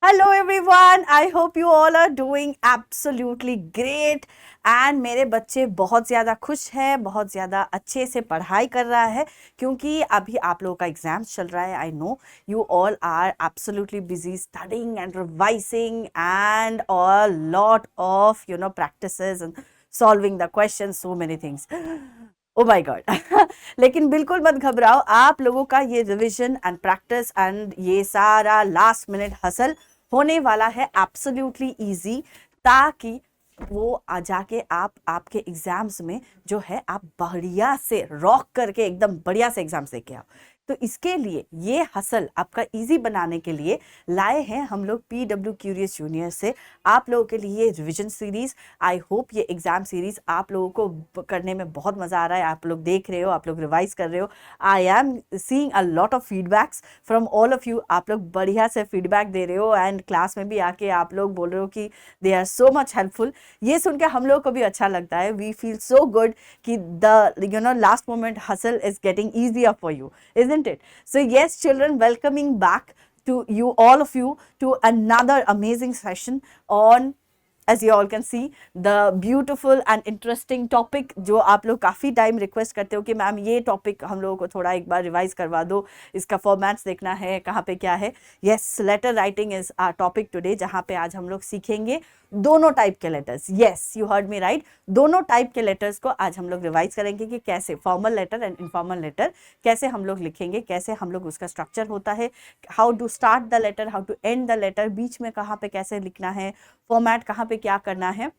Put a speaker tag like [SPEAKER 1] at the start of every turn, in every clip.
[SPEAKER 1] Hello everyone, I hope you all are doing absolutely great and मेरे बच्चे बहुत ज़्यादा खुश हैं, बहुत ज़्यादा अच्छे से पढ़ाई कर रहा है क्योंकि अभी आप लोगों का एग्जाम्स चल रहा है. I know you all are absolutely busy studying and revising and a lot of practices and solving the question, so many things. Oh my god. लेकिन बिल्कुल मत घबराओ, आप लोगों का ये रिविजन एंड प्रैक्टिस एंड ये सारा लास्ट मिनट हसल होने वाला है एब्सोल्युटली इजी, ताकि वो आ जाके आप आपके एग्जाम्स में जो है आप बढ़िया से रॉक करके एकदम बढ़िया से एग्जाम्स देके आओ. तो इसके लिए ये हसल आपका इजी बनाने के लिए लाए हैं हम लोग PW क्यूरियस जूनियर से आप लोगों के लिए रिवीजन सीरीज. आई होप ये एग्जाम सीरीज आप लोगों को करने में बहुत मजा आ रहा है. आप लोग देख रहे हो, आप लोग रिवाइज कर रहे हो. I am seeing a lot of feedbacks from all of you. आप लोग बढ़िया से फीडबैक दे रहे हो एंड क्लास में भी आके आप लोग बोल रहे हो कि they are so much helpful. ये सुन के हम लोग को भी अच्छा लगता है. वी फील सो गुड कि the last moment hustle is getting easier for you, isn't it? So yes, children, welcoming back to you, all of you, to another amazing session on, as you all can see, the beautiful and interesting topic जो आप लोग काफ़ी time request करते हो कि ma'am ये topic हम लोगों को थोड़ा एक बार रिवाइज करवा दो, इसका फॉर्मेट्स देखना है, कहाँ पे क्या है. Yes, letter writing is our topic today, जहाँ पे आज हम लोग सीखेंगे दोनों टाइप के letters. Yes, you heard me right. दोनों टाइप के लेटर्स को आज हम लोग रिवाइज करेंगे कि कैसे formal letter and informal letter कैसे हम लोग लिखेंगे, कैसे हम लोग उसका स्ट्रक्चर होता है, how to start the letter, how to end the letter, बीच में कहाँ पे कैसे लिखना है, फॉर्मेट कहाँ पे क्या करना है.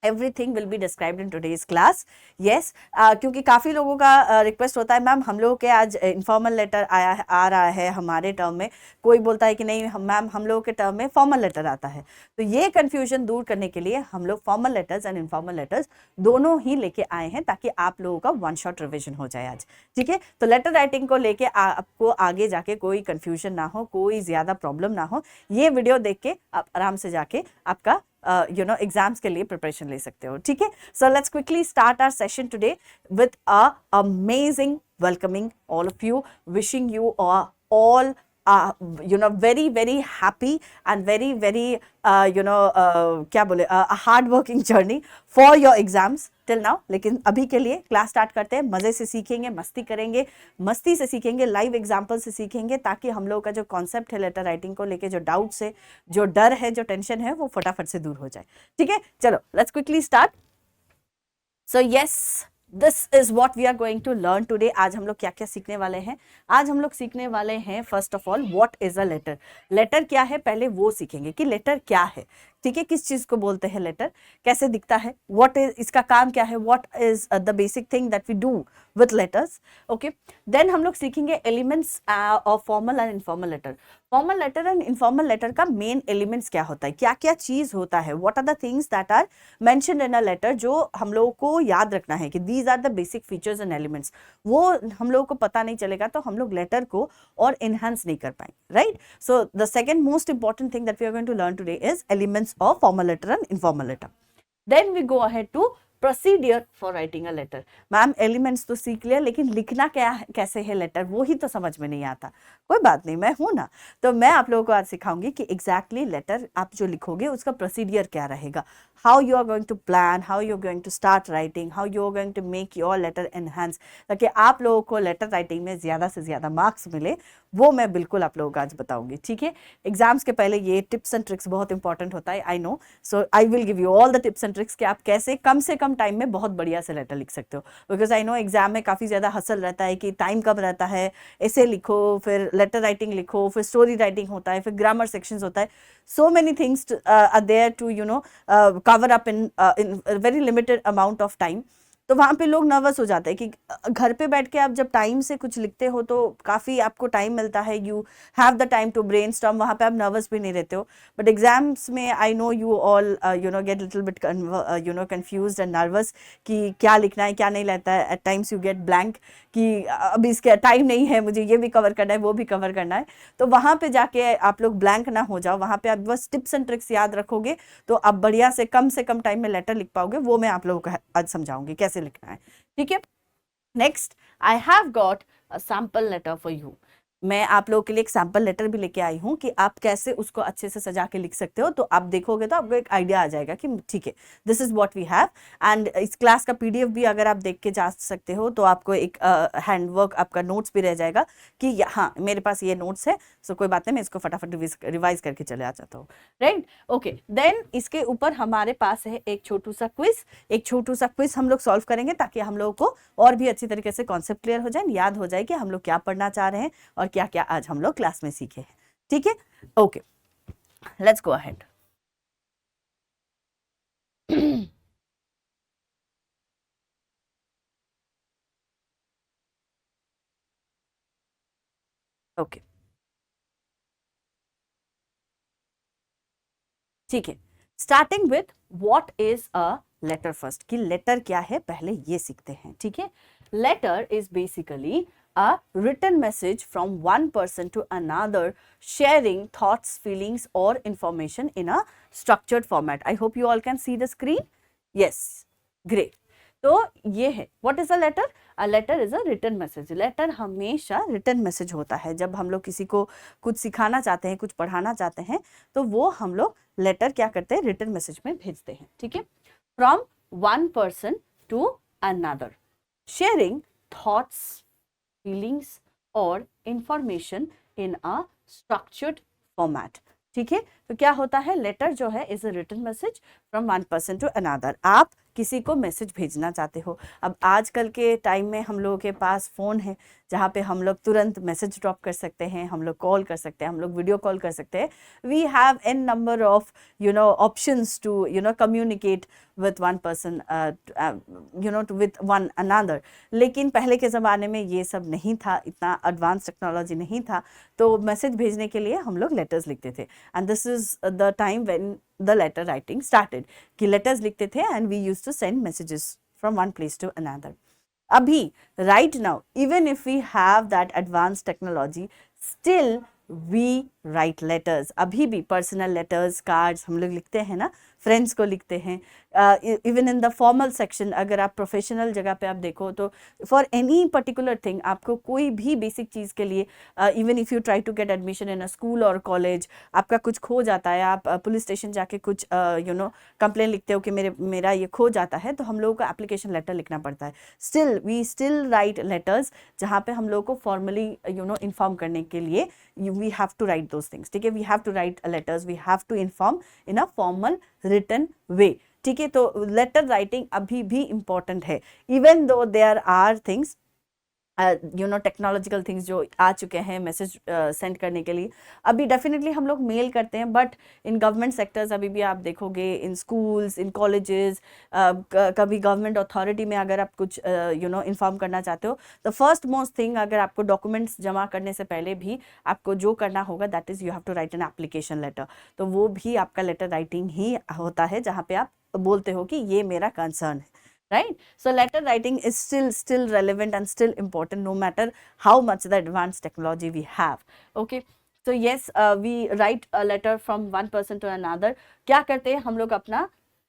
[SPEAKER 1] Everything will be described in today's class. Yes, क्योंकि काफ़ी लोगों का रिक्वेस्ट होता है मैम हम लोगों के आज इनफॉर्मल लेटर आ रहा है हमारे टर्म में. कोई बोलता है कि नहीं मैम हम लोगों के टर्म में फॉर्मल लेटर आता है. तो ये कन्फ्यूजन दूर करने के लिए हम लोग formal letters and informal letters दोनों ही लेके आए हैं ताकि आप लोगों का वन शॉट रिविजन हो जाए आज. ठीक है, तो लेटर राइटिंग को लेके आपको आगे जाके कोई कन्फ्यूजन ना हो, कोई ज़्यादा प्रॉब्लम ना हो. ये वीडियो देख के आप आराम से जाके आपका एग्जाम्स के लिए प्रिपरेशन ले सकते हो. ठीक है, so let's quickly start our session today with a amazing welcoming all of you, wishing you all very very happy and very very क्या बोले a hard working journey for your exams till now. लेकिन अभी के लिए class start करते हैं. मज़े से सीखेंगे, मस्ती करेंगे, मस्ती से सीखेंगे, लाइव एग्जाम्पल से सीखेंगे, ताकि हम लोग का जो कॉन्सेप्ट है लेटर राइटिंग को लेके, जो डाउट्स है, जो डर है, जो टेंशन है, वो फटाफट से दूर हो जाए. ठीक है, चलो let's quickly start. So yes, this is what we are going to learn today. आज हम लोग क्या क्या सीखने वाले हैं? आज हम लोग सीखने वाले हैं first of all what is a letter. Letter क्या है पहले वो सीखेंगे कि लेटर क्या है. ठीक है, किस चीज को बोलते हैं लेटर, कैसे दिखता है, व्हाट इज इसका काम क्या है, what is the basic thing that we do with letters. Okay, then हम लोग सीखेंगे elements of formal and informal letter. Formal letter and informal letter का मेन एलिमेंट्स क्या होता है, क्या क्या चीज होता है, what are the things that are mentioned in a letter, जो हम लोगों को याद रखना है कि these are the basic features and elements. वो हम लोगों को पता नहीं चलेगा तो हम लोग लेटर को और एनहांस नहीं कर पाएंगे. Right, so the second most important thing that we are going to learn today is elements of formal letter and informal letter. Then we go ahead to procedure for writing a letter. Ma'am elements तो सीख लिया, लेकिन लिखना क्या है, कैसे है letter, वो ही तो समझ में नहीं आता. कोई बात नहीं, मैं हूं ना, तो मैं आप लोगों को आज सिखाऊंगी कि एग्जैक्टली लेटर आप जो लिखोगे उसका प्रोसीडियर क्या रहेगा, how you are going to plan, how you are going to start writing, how you are going to make your letter enhance, ताकि आप लोगों को लेटर राइटिंग में ज़्यादा से ज़्यादा मार्क्स मिले. वो मैं बिल्कुल आप लोगों को आज बताऊंगी. ठीक है, एग्जाम्स के पहले ये टिप्स एंड ट्रिक्स बहुत इंपॉर्टेंट होता है, I no. So I will give you all the tips and tricks कि आप कैसे कम से कम टाइम में बहुत बढ़िया से लेटर लिख सकते हो. बिकॉज आई नो एग्जाम में काफ़ी ज़्यादा हसल रहता है कि टाइम कम रहता है, ऐसे लिखो, फिर लेटर राइटिंग लिखो, फिर स्टोरी राइटिंग होता है, फिर ग्रामर सेक्शंस होता है. So many things are there to cover up in very limited amount of time. तो वहाँ पे लोग नर्वस हो जाते हैं कि घर पे बैठ के आप जब टाइम से कुछ लिखते हो तो काफ़ी आपको टाइम मिलता है, you have the time to brainstorm, वहाँ पे आप नर्वस भी नहीं रहते हो. बट एग्जाम्स में I know you all get little bit confused and nervous कि क्या लिखना है, क्या नहीं रहता है. At times you get blank कि अभी इसके टाइम नहीं है, मुझे ये भी कवर करना है, वो भी कवर करना है. तो वहाँ पे जाके आप लोग ब्लैंक ना हो जाओ, वहाँ पे आप बस टिप्स एंड ट्रिक्स याद रखोगे तो आप बढ़िया से कम टाइम में लेटर लिख पाओगे. वो मैं आप लोगों को आज समझाऊंगी कैसे लिखना है. ठीक है, next I have got a sample letter for you. मैं आप लोगों के लिए एक सैम्पल लेटर भी लेके आई हूँ कि आप कैसे उसको अच्छे से सजा के लिख सकते हो। तो आप देखोगे तो आपको एक आइडिया आ जाएगा कि ठीक है, this is what we have. And इस क्लास का पीडीएफ भी अगर आप देख के जा सकते हो तो आपको एक हैंडवर्क, आपका नोट्स भी रह जाएगा कि हाँ मेरे पास ये नोट्स है, सो कोई बात नहीं, मैं इसको फटाफट रिवाइज करके चले आ जाता हूँ, राइट। ओके, देन इसके ऊपर हमारे पास है एक छोटू सा क्विज। एक छोटू सा क्विज हम लोग सॉल्व करेंगे ताकि हम लोगों को और भी अच्छी तरीके से कॉन्सेप्ट क्लियर हो जाए, याद हो जाए कि हम लोग क्या पढ़ना चाह रहे हैं और क्या क्या आज हम लोग क्लास में सीखे हैं। ठीक है, okay, let's go ahead. Okay, ठीक है, starting with what is a letter first, कि लेटर क्या है पहले ये सीखते हैं। ठीक है, letter is basically a written message from one person to another sharing thoughts, feelings or information in a structured format. I hope you all can see the screen. Yes, great. तो ये है what is a letter? A letter is a written message. Letter हमेशा written message होता है। जब हम लोग किसी को कुछ सिखाना चाहते हैं, कुछ पढ़ाना चाहते हैं, तो वो हम लोग लेटर क्या करते हैं, written message में भेजते हैं। ठीक है, from one person to another, sharing thoughts, feelings or information in a structured format. ठीक है, तो क्या होता है, लेटर जो है is a written message from one person to another. आप किसी को मैसेज भेजना चाहते हो। अब आजकल के टाइम में हम लोगों के पास फ़ोन है जहाँ पे हम लोग तुरंत मैसेज ड्रॉप कर सकते हैं, हम लोग कॉल कर सकते हैं, हम लोग वीडियो कॉल कर सकते हैं। We have an number of options to communicate with one person with one another। लेकिन पहले के ज़माने में ये सब नहीं था, इतना एडवांस टेक्नोलॉजी नहीं था, तो मैसेज भेजने के लिए हम लोग लेटर्स लिखते थे। And this is the time when the letter writing started, कि लेटर्स लिखते थे and we used to send messages from one place to another. अभी right now even if we have that advance technology, still we write letters. अभी भी personal letters, cards हम लोग लिखते हैं ना, फ्रेंड्स को लिखते हैं। Even in the formal section, अगर आप प्रोफेशनल जगह पे आप देखो तो फॉर एनी पर्टिकुलर थिंग, आपको कोई भी बेसिक चीज़ के लिए, even if you try to get admission in a school और कॉलेज, आपका कुछ खो जाता है, आप पुलिस स्टेशन जाके कुछ कंप्लेन लिखते हो कि मेरा ये खो जाता है, तो हम लोगों को एप्लीकेशन लेटर लिखना पड़ता है। Still we still write letters, जहाँ पे हम लोग को फॉर्मली इन्फॉर्म करने के लिए we have to write those things। ठीक है, we have to write letters, we have to inform in a formal written way। ठीक है, तो लेटर राइटिंग अभी भी इम्पॉर्टेंट है, even though there are things technological things जो आ चुके हैं मैसेज सेंड करने के लिए। अभी डेफिनेटली हम लोग मेल करते हैं, बट इन गवर्नमेंट सेक्टर्स अभी भी आप देखोगे, इन स्कूल्स, इन कॉलेजेस, कभी गवर्नमेंट अथॉरिटी में अगर आप कुछ इन्फॉर्म करना चाहते हो, द फर्स्ट मोस्ट थिंग, अगर आपको डॉक्यूमेंट्स जमा करने से पहले भी आपको जो करना होगा, that is you have to write an application letter. तो वो भी आपका लेटर राइटिंग ही होता है, जहाँ पे आप बोलते हो कि ये मेरा कंसर्न है, right? So letter writing is still relevant and still important, no matter how much the advanced technology we have। Okay, so yes, we write a letter from one person to another। क्या करते हैं हम लोग, अपना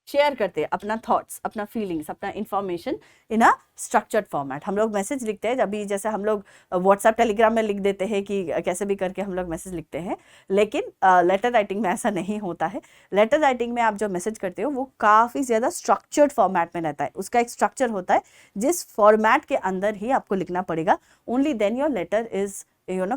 [SPEAKER 1] share करते हैं, अपना thoughts, अपना फीलिंग्स, अपना information in a structured format. हम लोग मैसेज लिखते हैं, अभी जैसे हम लोग व्हाट्सएप टेलीग्राम में लिख देते हैं कि कैसे भी करके हम लोग मैसेज लिखते हैं, लेकिन लेटर राइटिंग में ऐसा नहीं होता है। लेटर राइटिंग में आप जो मैसेज करते हो वो काफ़ी ज़्यादा स्ट्रक्चर्ड फॉर्मेट में रहता है, उसका एक स्ट्रक्चर होता है जिस फॉर्मेट के अंदर ही आपको लिखना पड़ेगा। Only then your letter is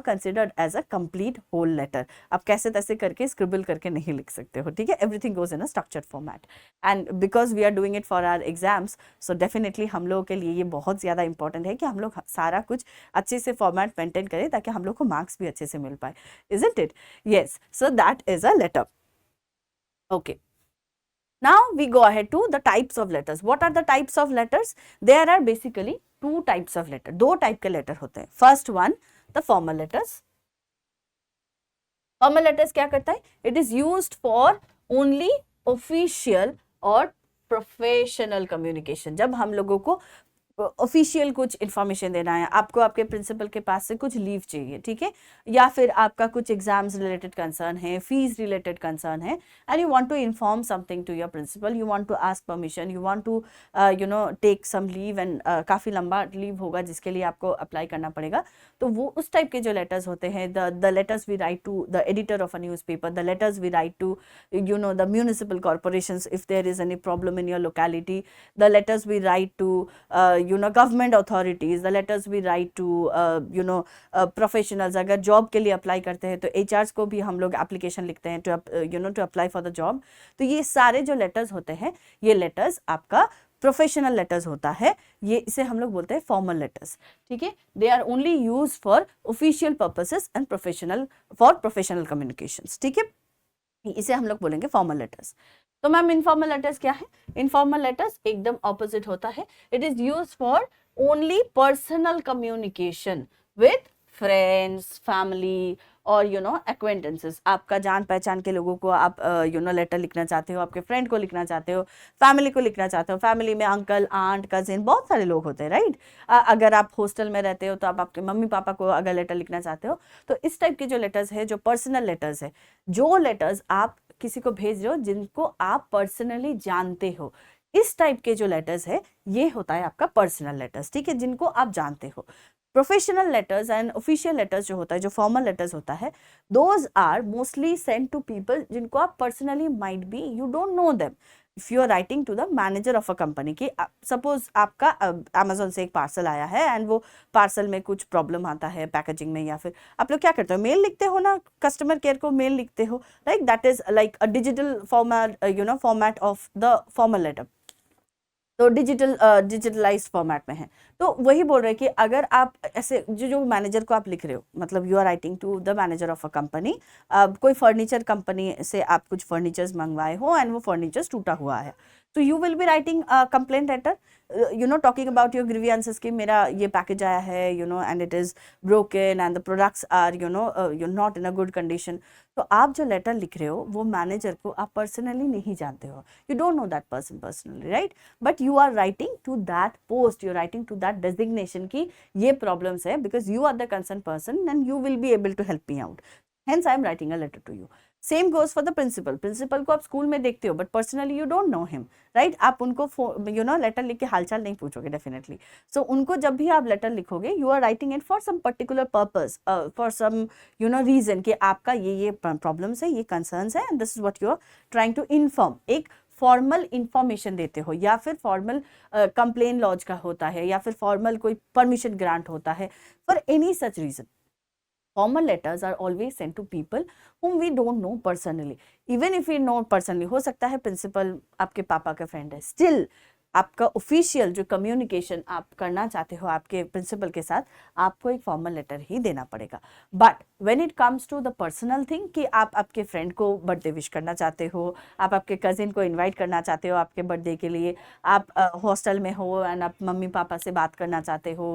[SPEAKER 1] considered as a complete whole letter। आप कैसे तैसे करके स्क्रिबल करके नहीं लिख सकते हो। ठीक है, everything goes in a structured format, and because we are doing it for our exams, so definitely हम लोगों के लिए ये बहुत ज़्यादा इंपॉर्टेंट है कि हम लोग सारा कुछ अच्छे से फॉर्मेट मेंटेन करें ताकि हम लोग को मार्क्स भी अच्छे से मिल पाए, isn't it? Yes, so that is a letter. Okay, now we go ahead to the types of letters। what are the types of letters? there are basically two types of letter, दो type के letter होते हैं। First one, the formal letters। formal letters क्या करता है, it is used for only official और professional communication। जब हम लोगों को ऑफिशियल कुछ इन्फॉर्मेशन देना है, आपको आपके प्रिंसिपल के पास से कुछ लीव चाहिए, ठीक है, या फिर आपका कुछ एग्जाम्स रिलेटेड कंसर्न है, फीस रिलेटेड कंसर्न है, and you want to inform something to your principal, you want to ask permission, you want to take some leave, and काफ़ी लंबा लीव होगा जिसके लिए आपको अप्लाई करना पड़ेगा, तो वो उस टाइप के जो लेटर्स होते हैं, the letters we write to the editor of a newspaper, the letters we write to the municipal corporations if there is any problem in your locality, the letters we write to government authorities, the letters we write to professionals, अगर job के लिए apply करते हैं तो HRs को भी हम लोग एप्लीकेशन लिखते हैं to apply for the job, तो ये सारे जो लेटर्स होते हैं, ये लेटर्स आपका प्रोफेशनल लेटर्स होता है, ये इसे हम लोग बोलते हैं फॉर्मल लेटर्स, ठीक है, they are only use for official purposes and for professional communications, ठीक है, इसे हम लोग बोलेंगे फॉर्मल लेटर्स। तो मैम इनफॉर्मल लेटर्स क्या है? इनफॉर्मल लेटर्स एकदम ऑपोजिट होता है, it is used for only personal communication with friends, family और एक्वेंटेंसेस, आपका जान पहचान के लोगों को आप लेटर लिखना चाहते हो, आपके फ्रेंड को लिखना चाहते हो, फैमिली को लिखना चाहते हो, फैमिली में अंकल, आंट, कजिन, बहुत सारे लोग होते हैं, राइट, अगर आप हॉस्टल में रहते हो तो आप आपके मम्मी पापा को अगर लेटर लिखना चाहते हो, तो इस टाइप के जो लेटर्स है, जो पर्सनल लेटर्स है, जो लेटर्स आप किसी को भेज रहे हो जिनको आप पर्सनली जानते हो, इस टाइप के जो लेटर्स है, ये होता है आपका पर्सनल लेटर्स, ठीक है, जिनको आप जानते हो। Professional letters and official letters जो होता है, जो फॉर्मल लेटर्स होता है, those are mostly send to people जिनको आप personally might be you don't know them, if you are writing to the manager of a company, कि सपोज आपका अमेजोन से एक पार्सल आया है एंड वो पार्सल में कुछ प्रॉब्लम आता है पैकेजिंग में, या फिर आप लोग क्या करते हो, मेल लिखते हो ना, कस्टमर केयर को मेल लिखते हो, right, that is like a digital format of the formal letter, तो डिजिटलाइज फॉर्मेट में है। तो वही बोल रहे हैं कि अगर आप ऐसे जो मैनेजर को आप लिख रहे हो, मतलब you are writing to the manager of a company, कोई फर्नीचर कंपनी से आप कुछ फर्नीचर्स मंगवाए हो एंड वो फर्नीचर्स टूटा हुआ है, तो you will be writing complaint letter, talking about your grievances कि मेरा ये पैकेज आया है, and it is broken and the products are not in a good condition. तो आप जो लेटर लिख रहे हो वो मैनेजर को आप पर्सनली नहीं जानते हो, you don't know that person personally, right, but you are writing to that post, you are writing to that designation की ये प्रॉब्लम्स है, because you are the concern person and you will be able to help me out, hence I am writing a letter to you. Same goes for the principal, principal को आप school में देखते हो but personally you don't know him, right, आप उनको letter लिख के हालचाल नहीं पूछोगे डेफिनेटली, सो उनको जब भी आप लेटर लिखोगे you are writing it for some particular purpose, for some reason, कि आपका ये प्रॉब्लम्स है, ये कंसर्न्स है, and this is what you are trying to inform, एक फॉर्मल इंफॉर्मेशन देते हो, या फिर फॉर्मल कंप्लेन लॉज का होता है, या फिर फॉर्मल कोई परमिशन ग्रांट होता है, for any such reason. Formal letters are always sent to people whom we don't know personally. Even if we know personally, हो सकता है प्रिंसिपल आपके पापा का फ्रेंड है, स्टिल आपका ऑफिशियल जो कम्युनिकेशन आप करना चाहते हो आपके प्रिंसिपल के साथ, आपको एक फॉर्मल लेटर ही देना पड़ेगा। But when it comes to the personal thing, कि आप आपके फ्रेंड को बर्थडे विश करना चाहते हो, आप आपके कजिन को इनवाइट करना चाहते हो आपके बर्थडे के लिए, आप हॉस्टल में हो एंड आप मम्मी पापा से बात करना चाहते हो,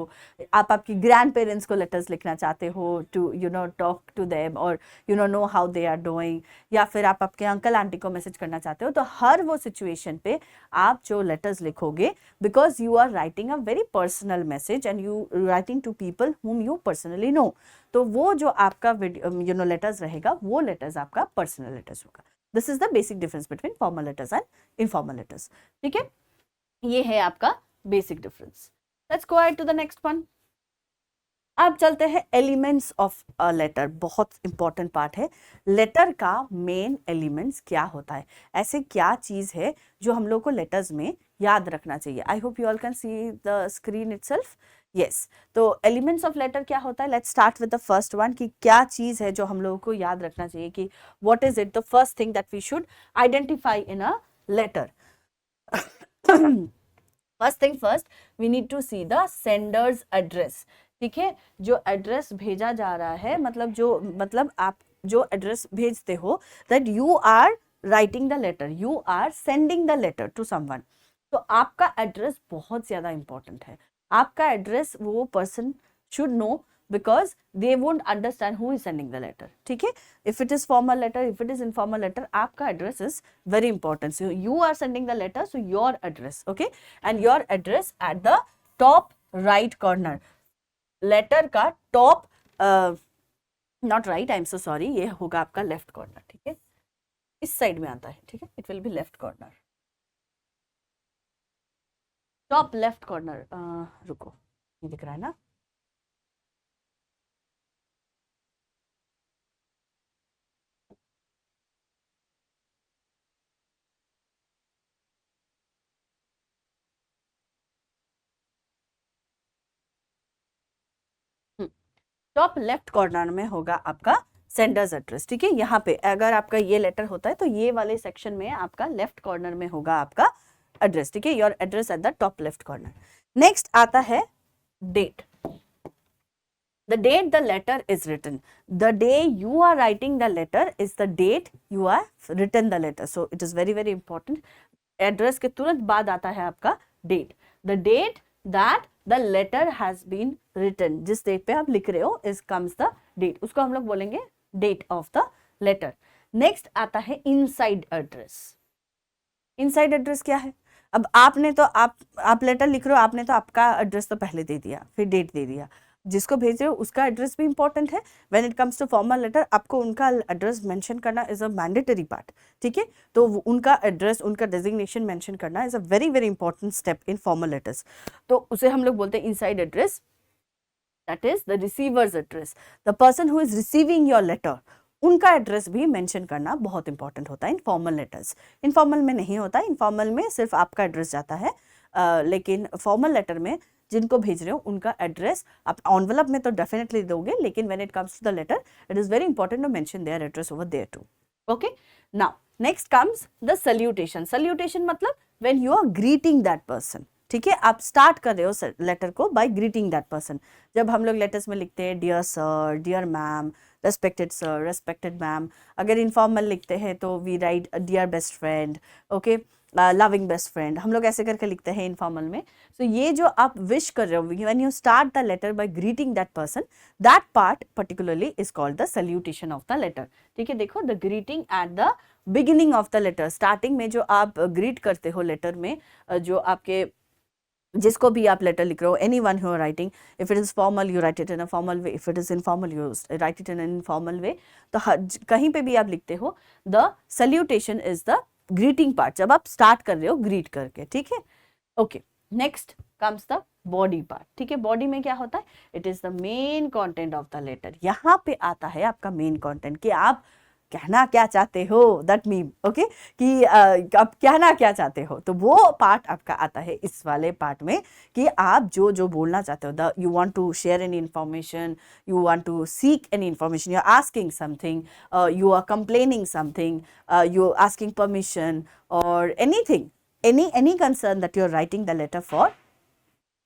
[SPEAKER 1] आप आपकी ग्रैंड पेरेंट्स को लेटर्स लिखना चाहते हो टू टॉक टू देम और know how they are doing, या फिर आप आपके अंकल आंटी को मैसेज करना चाहते हो, तो हर वो सिचुएशन पे आप जो लेटर्स लिखोगे, because you are writing a very personal message and you writing to people whom you personally know, तो वो जो आपका लेटर्स रहेगा वो लेटर्स आपका पर्सनल लेटर्स होगा। This is the basic difference between formal letters and informal letters, ठीक है, ये है आपका basic difference. Let's go ahead to the next one. अब चलते हैं एलिमेंट्स ऑफ अ लेटर, बहुत इंपॉर्टेंट पार्ट है, लेटर का मेन एलिमेंट्स क्या होता है, ऐसे क्या चीज है जो हम लोग को लेटर्स में याद रखना चाहिए। आई hope you all can see the screen itself, yes, तो एलिमेंट्स ऑफ लेटर क्या होता है, let's start with the first one, कि क्या चीज है जो हम लोगों को याद रखना चाहिए, कि what is it the first thing that we should identify in a letter. First thing first, we need to see the sender's address, ठीक है, जो एड्रेस भेजा जा रहा है, मतलब आप जो एड्रेस भेजते हो, that you are writing the letter, you are sending the letter to someone, तो आपका एड्रेस बहुत ज्यादा इंपॉर्टेंट है, आपका एड्रेस वो person should know, because they won't understand who is sending the letter, ठीक है, if it is formal letter, if it is informal letter, आपका address is very important, so you are sending the letter, so your address, okay, and your address at the top right corner, letter का top, not right, I am so sorry, ये होगा आपका left corner, ठीक है, इस side में आता है, ठीक है, it will be left corner, top left corner, रुको, ये दिख रहा है ना, टॉप लेफ्ट कॉर्नर में होगा आपका सेंडर्स एड्रेस, ठीक है, यहाँ पे अगर आपका ये लेटर होता है तो ये वाले सेक्शन में आपका लेफ्ट कॉर्नर में होगा आपका एड्रेस, ठीक है, your address at the top left corner. Next आता है date, the date the letter is written, the day you are writing the letter is the date you have written the letter, so it is very very important। Address के तुरंत बाद आता है आपका date, the date that the letter has been written, जिस date पे आप लिख रहे हो इज कम्स द डेट, उसको हम लोग बोलेंगे date of the letter. Next आता है इनसाइड एड्रेस। इनसाइड एड्रेस क्या है, अब आपने तो आप लेटर लिख रहे हो, आपने तो आपका एड्रेस तो पहले दे दिया, फिर डेट दे दिया, जिसको भेज रहे हो उसका एड्रेस भी इंपॉर्टेंट है। When it comes to formal letter आपको उनका एड्रेस मेंशन करना इज अ मैंडेटरी पार्ट, ठीक है, तो उनका एड्रेस, उनका डेजिग्नेशन मेंशन करना is a very very important step in formal letters, तो उसे हम लोग बोलते हैं inside address, that is the receiver's address, the person who is receiving your letter, उनका एड्रेस भी मेंशन करना बहुत इंपॉर्टेंट होता है इन फॉर्मल लेटर्स। इनफॉर्मल में नहीं होता, इनफॉर्मल में सिर्फ आपका एड्रेस जाता है, लेकिन फॉर्मल लेटर में जिनको भेज रहे हो उनका एड्रेस आप एनवेलप में तो डेफिनेटली दोगे, लेकिन when it comes to the letter it is very important to mention their address over there too. Okay, now next comes the salutation. Salutation मतलब when you are greeting that person, ठीक है, आप start कर रहे हो letter को bye greeting that person. जब हम लोग लेटर्स में लिखते हैं dear sir, dear ma'am, respected sir, respected ma'am, अगर इनफॉर्मल लिखते हैं तो we write dear best friend, okay, loving best friend, हम लोग ऐसे करके लिखते हैं इनफॉर्मल में। सो ये जो आप विश कर रहे हो, when you start the letter by greeting that person, that part particularly is called the salutation of the letter, ठीक है। देखो, the greeting at the beginning of the letter, starting में जो आप ग्रीट करते हो लेटर में, जो आपके जिसको भी आप लेटर लिख रहे हो, any one who are writing, if it is formal you write it in a formal way, if it is informal you write it in an informal way, तो कहीं पे भी आप लिखते हो the salutation is the greeting part, जब आप start कर रहे हो ग्रीट करके, ठीक है। Okay, next comes the body part, ठीक है। बॉडी में क्या होता है, it is the main content of the letter, यहाँ पे आता है आपका मेन कंटेंट कि आप कहना क्या चाहते हो, दैट मीन, ओके, कि आप कहना क्या चाहते हो, तो वो पार्ट आपका आता है इस वाले पार्ट में कि आप जो जो बोलना चाहते हो, the you want to share any information, you want to seek any information, you are asking something, you are complaining something, you are asking permission और anything, any concern that you are writing the letter for.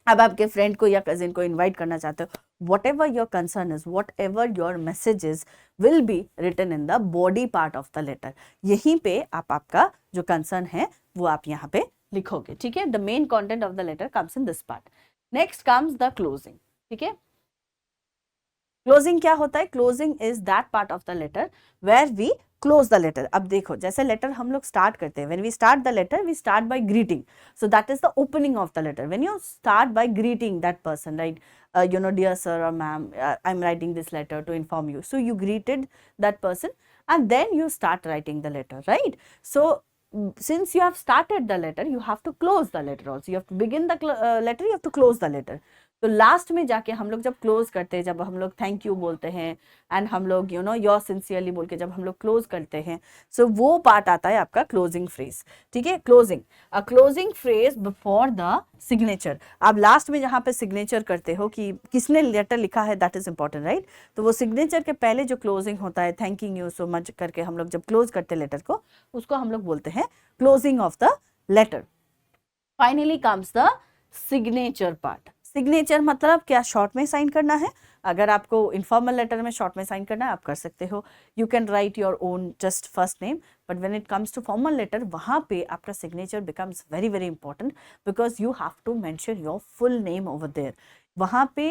[SPEAKER 1] अब आपके friend को या cousin को invite करना चाहते हो, whatever your concern is, whatever your message is, will be written in the body part of the letter। यहीं पे आप आपका जो कंसर्न है वो आप यहाँ पे लिखोगे, ठीक है। the main content of the letter comes in this part। next comes the closing, ठीक है। क्लोजिंग क्या होता है, closing is that part of the letter where we close the letter. अब देखो, जैसे लेटर हम लोग स्टार्ट करते हैं, when we start the letter we start by greeting, so that is the opening of the letter. When you start by greeting that person, right, you know, dear sir or ma'am, I'm writing this letter to inform you, so you greeted that person and then you start writing the letter, right? So since you have started the letter, you have to close the letter also, you have to begin the letter, you have to close the letter। तो last में जाके हम लोग जब close करते हैं, जब हम लोग थैंक यू बोलते हैं एंड हम लोग यू नो योर सिंसियरली बोल के जब हम लोग क्लोज करते हैं, सो वो पार्ट आता है आपका क्लोजिंग फ्रेज, ठीक है। Closing, a closing phrase before the signature. आप लास्ट में जहाँ पे सिग्नेचर करते हो कि किसने लेटर लिखा है, दैट इज इंपॉर्टेंट, राइट, तो वो सिग्नेचर के पहले जो क्लोजिंग होता है, थैंकिंग यू सो मच करके हम लोग जब क्लोज करते हैं लेटर को, उसको हम लोग बोलते हैं closing of the letter. Finally comes the signature part. Signature मतलब क्या, शॉर्ट में साइन करना है। अगर आपको इनफॉर्मल लेटर में शॉर्ट में साइन करना है आप कर सकते हो, you can write your own just first name, but when it comes to formal letter वहाँ पे आपका signature becomes very very important because you have to mention your full name over there. वहाँ पे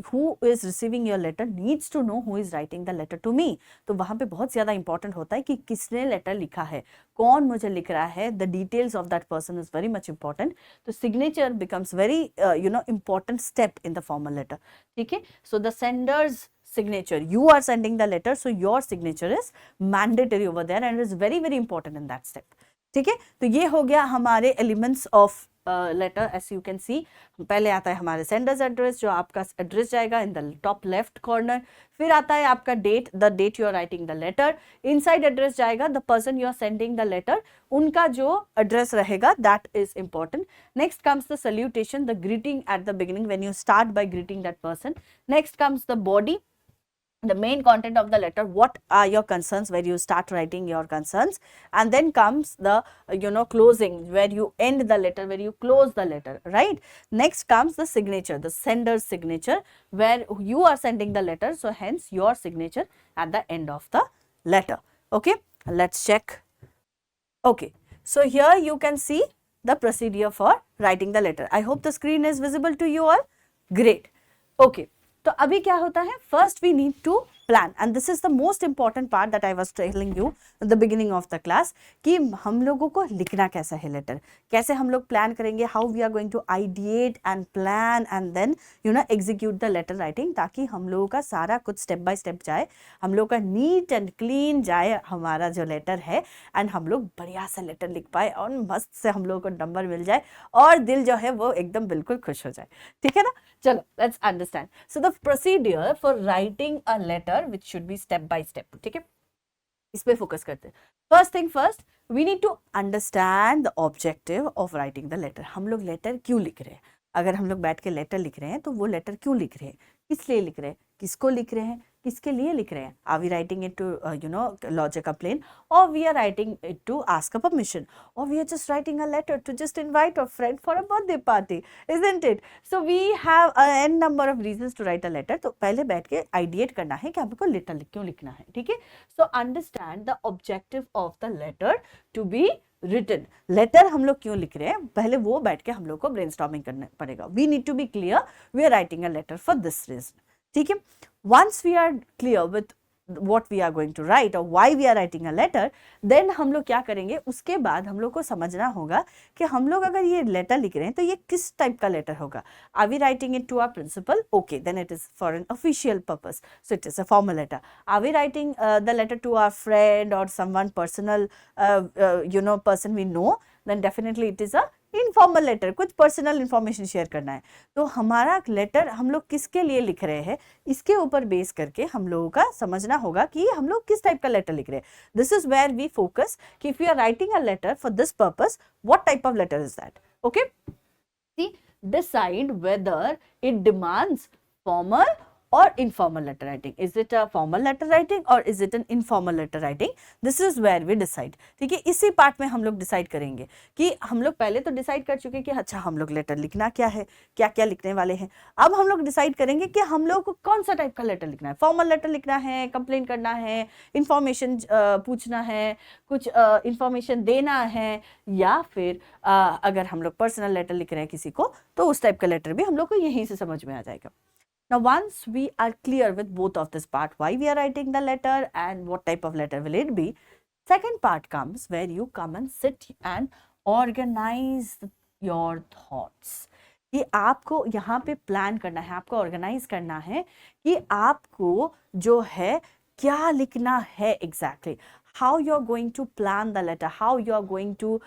[SPEAKER 1] who is receiving your letter needs to know who is writing the letter to me. तो वहाँ पे बहुत ज़्यादा इंपॉर्टेंट होता है कि किसने लेटर लिखा है, कौन मुझे लिख रहा है, the details of that person is very much important. तो signature becomes very important step in the formal letter. ठीक है, so the sender's signature, you are sending the letter, so your signature is mandatory over there and is very very important in that step. ठीक है, तो ये हो गया हमारे elements of letter. As you can see, पहले आता है हमारे सेंडर्स एड्रेस, जो आपका एड्रेस जाएगा in the top left corner. फिर आता है आपका date, the date you are writing the letter. Inside address जाएगा the person you are sending the letter, उनका जो एड्रेस रहेगा, that is important. Next comes the salutation, the greeting at the beginning when you start by greeting that person. Next comes the body, the main content of the letter, what are your concerns, where you start writing your concerns, and then comes the closing, where you end the letter, where you close the letter, right? Next comes the signature, the sender's signature, where you are sending the letter, so hence your signature at the end of the letter. Okay, let's check. Okay, so here you can see the procedure for writing the letter. I hope the screen is visible to you all. Great. Okay, तो अभी क्या होता है, first we need to plan, and this is the most important part that I was telling you at the beginning of the class, कि हम लोगों को लिखना कैसा है लेटर, कैसे हम लोग प्लान करेंगे, how we are going to ideate and plan and then execute the letter writing, ताकि हम लोगों का सारा कुछ स्टेप बाय स्टेप जाए, हम लोग का नीट एंड क्लीन जाए हमारा जो लेटर है, एंड हम लोग बढ़िया सा लेटर लिख पाए और मस्त से हम लोगों को नंबर मिल जाए और दिल जो है वो एकदम बिल्कुल खुश हो जाए. ठीक है ना, चलो let's understand. So the procedure for writing a letter which should be step by step. ठीक है, इस पे फोकस करते हैं. First thing first, we need to understand the objective of writing the letter. हम लोग लेटर क्यों लिख रहे हैं, अगर हम लोग बैठ के लेटर लिख रहे हैं तो वो लेटर क्यों लिख रहे हैं, किस लिए लिख रहे हैं, किसको लिख रहे हैं, किसके लिए लिख रहे हैं. Are we writing it to lodge a complaint, or we are writing it to ask a permission, or we are just writing a letter to just invite a friend for a birthday party, isn't it? So we have n number of reasons to write a letter. तो पहले बैठ के ideate करना है कि हमको letter क्यों लिखना है. ठीक है, so understand the objective of the letter to be written. Letter हम लोग क्यों लिख रहे हैं, पहले वो बैठ के हम लोग को ब्रेनस्टॉर्मिंग करना पड़ेगा. We need to be clear, we are writing a letter for this reason. ठीक है, once we are clear with what we are going to write or why we are writing a letter, then हम लोग क्या करेंगे, उसके बाद हम लोग को समझना होगा कि हम लोग अगर ये लेटर लिख रहे हैं तो ये किस टाइप का लेटर होगा. Are we writing it to our principal? Okay, then it is for an official purpose, so it is a formal letter. Are we writing the letter to our friend or someone personal, person we know? Then definitely it is a informal letter, कुछ personal information share करना है. तो हमारा letter हम लोग किसके लिए लिख रहे हैं, इसके ऊपर बेस करके हम लोगों का समझना होगा कि हम लोग किस टाइप का लेटर लिख रहे हैं. This is where we focus कि if you are writing a letter for this purpose, what type of letter is that. Okay, see decide whether it demands formal or informal letter writing. Is it a formal letter writing or is it an informal letter writing? This is where we decide. ठीक है, इसी part में हम लोग decide करेंगे कि हम लोग पहले तो डिसाइड कर चुके कि अच्छा हम लोग लेटर लिखना क्या है, क्या क्या लिखने वाले हैं. अब हम लोग डिसाइड करेंगे कि हम लोग को कौन सा टाइप का लेटर लिखना है. फॉर्मल लेटर लिखना है, कंप्लेन करना है, इंफॉर्मेशन पूछना है, कुछ इंफॉर्मेशन देना है, या फिर अगर हम लोग पर्सनल लेटर लिख रहे हैं किसी को, तो उस टाइप का लेटर भी हम लोग को यहीं से समझ में आ जाएगा. Now, once we are clear with both of this part, why we are writing the letter and what type of letter will it be, second part comes where you come and sit and organize your thoughts. कि आपको यहाँ पे plan करना है, आपको organise करना है कि आपको जो है क्या लिखना है exactly. How you are going to plan the letter, how you are going to,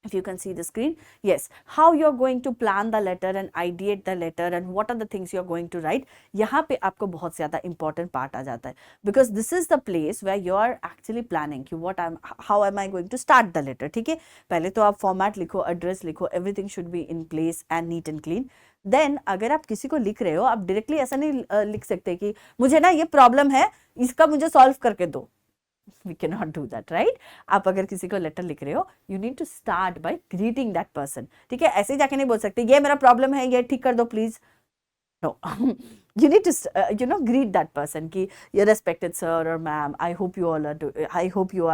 [SPEAKER 1] if you can see the screen, yes, how you are going to plan the letter and ideate the letter and what are the things you are going to write. यहाँ पे आपको बहुत ज़्यादा important part आ जाता है, because this is the place where you are actually planning कि how am I going to start the letter. ठीक है, पहले तो आप format लिखो, address लिखो, everything should be in place and neat and clean. Then अगर आप किसी को लिख रहे हो, आप directly ऐसा नहीं लिख सकते कि मुझे ना ये problem है, इसका मुझे solve करके दो. We cannot do that, right? आप अगर किसी को लेटर लिख रहे हो, you need to start by greeting that person. ठीक है, ऐसे ही जाके नहीं बोल सकते ये मेरा प्रॉब्लम है, ये ठीक कर दो please. No, you need to greet that person ki your respected sir or ma'am, I hope you all are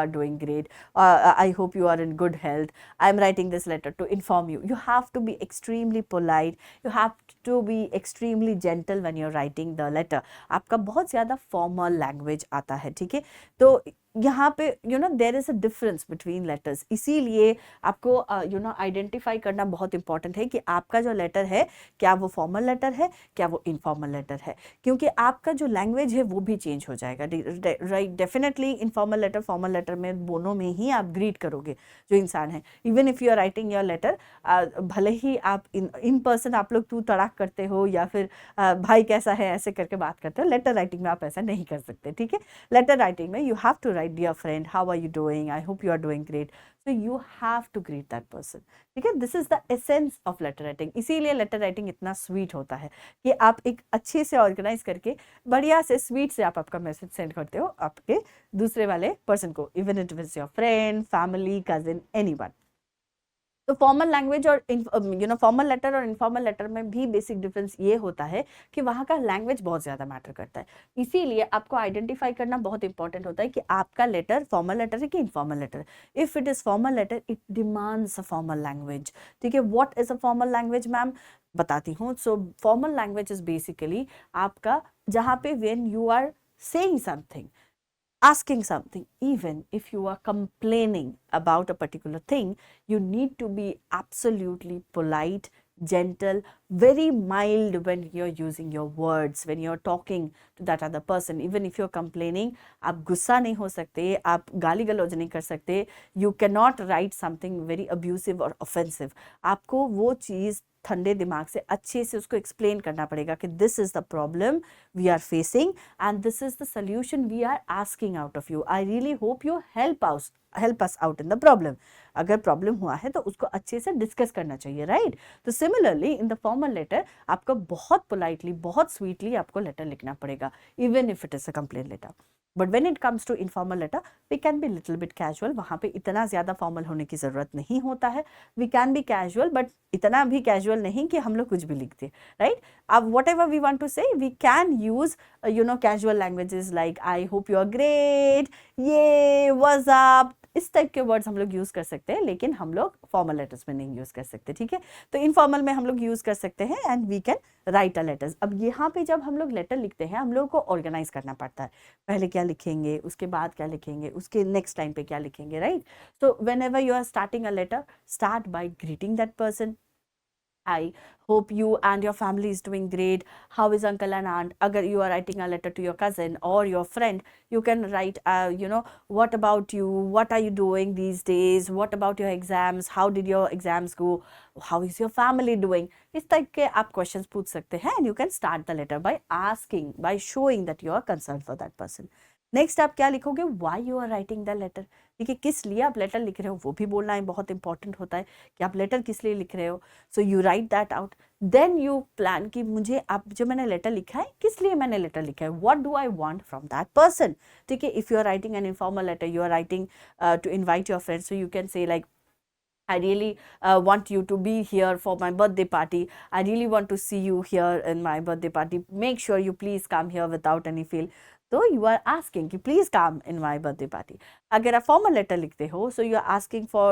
[SPEAKER 1] doing great, I hope you are in good health, I am writing this letter to inform you. You have to be extremely polite, you have to be extremely gentle when you're writing the letter. आपका बहुत ज़्यादा formal language आता है, ठीक है? तो यहाँ पे there is a difference between letters. इसीलिए आपको आइडेंटिफाई करना बहुत इंपॉर्टेंट है कि आपका जो लेटर है क्या वो फॉर्मल लेटर है, क्या वो इनफॉर्मल लेटर है, क्योंकि आपका जो लैंग्वेज है वो भी चेंज हो जाएगा, right? Definitely informal letter formal letter में दोनों में ही आप ग्रीट करोगे जो इंसान है. Even if you are writing your letter, भले ही आप इन पर्सन आप लोग तू तड़ाक करते हो या फिर भाई कैसा है ऐसे करके बात करते हो, लेटर राइटिंग में आप ऐसा नहीं कर सकते, ठीक है? लेटर राइटिंग में you have to write dear friend, how are you doing, I hope you are doing great. So you have to greet that person. ठीक है? This is the essence of letter writing. इसीलिए letter writing इतना sweet होता है कि आप एक अच्छे से organize करके बढ़िया से sweet से आप आपका मैसेज सेंड करते हो आपके दूसरे वाले पर्सन को, even if it's your friend, family, cousin, anyone. तो फॉर्मल लैंग्वेज और फॉर्मल लेटर और इनफॉर्मल लेटर में भी बेसिक डिफरेंस ये होता है कि वहाँ का लैंग्वेज बहुत ज़्यादा मैटर करता है. इसीलिए आपको आइडेंटिफाई करना बहुत इंपॉर्टेंट होता है कि आपका लेटर फॉर्मल लेटर है कि informal letter. If it is formal letter it demands a formal language. ठीक है? What is a formal language ma'am? बताती हूँ. So formal language is basically आपका जहाँ पे when you are saying something, asking something, even if you are complaining about a particular thing, you need to be absolutely polite, gentle, very mild when you're using your words, when you're talking to that other person. Even if you're complaining, आप गुस्सा नहीं हो सकते, आप गाली गलौज नहीं कर सकते. You cannot write something very abusive or offensive. आपको वो चीज़ ठंडे दिमाग से अच्छे से उसको एक्सप्लेन करना पड़ेगा कि this is the problem we are facing and this is the solution we are asking out of you. I really hope you help us out in the problem. अगर प्रॉब्लम हुआ है तो उसको अच्छे से डिस्कस करना चाहिए, राइट? तो similarly in the formal letter आपको बहुत पोलाइटली, बहुत स्वीटली आपको लेटर लिखना पड़ेगा, even if it is a complain letter. But when it comes to informal letter we can be little bit casual. वहाँ पे इतना ज़्यादा फॉर्मल होने की ज़रूरत नहीं होता है. We can be casual but इतना भी कैजुअल नहीं कि हम लोग कुछ भी लिखते, राइट? अब whatever we want to say we can use casual languages like I hope you are great, ये वाज अप, इस टाइप के वर्ड्स हम लोग यूज़ कर सकते हैं, लेकिन हम लोग फॉर्मल लेटर्स में नहीं यूज़ कर सकते, ठीक है? तो इनफॉर्मल में हम लोग यूज़ कर सकते हैं and we can write a letters. अब यहाँ पे जब हम लोग लेटर लिखते हैं हम लोग को ऑर्गेनाइज करना पड़ता है. पहले क्या लिखेंगे, उसके बाद क्या लिखेंगे, उसके नेक्स्ट टाइम पे क्या लिखेंगे, right? So whenever you are starting a letter, start by greeting that person. I hope you and your family is doing great. How is uncle and aunt? Agar you are writing a letter to your cousin or your friend, you can write, what about you? What are you doing these days? What about your exams? How did your exams go? How is your family doing? इस type के आप questions पूछ सकते हैं and you can start the letter by asking, by showing that you are concerned for that person. Next आप क्या लिखोगे? Why you are writing the letter. ठीक है? किस लिए आप लेटर लिख रहे हो वो भी बोलना है, बहुत इंपॉर्टेंट होता है कि आप लेटर किस लिए लिख रहे हो. So you write that out. Then you plan कि मुझे आप जो मैंने लेटर लिखा है किस लिए मैंने लेटर लिखा है, what do I want from that person. ठीक है? If you are writing an informal letter, you are writing to invite your friends, so you can say like I really want you to be here for my birthday party. I really want to see you here in my birthday party. Make sure you please come here without any fail. So you are asking कि please come in my birthday party. अगर आप formal letter लिखते हो, so you are asking for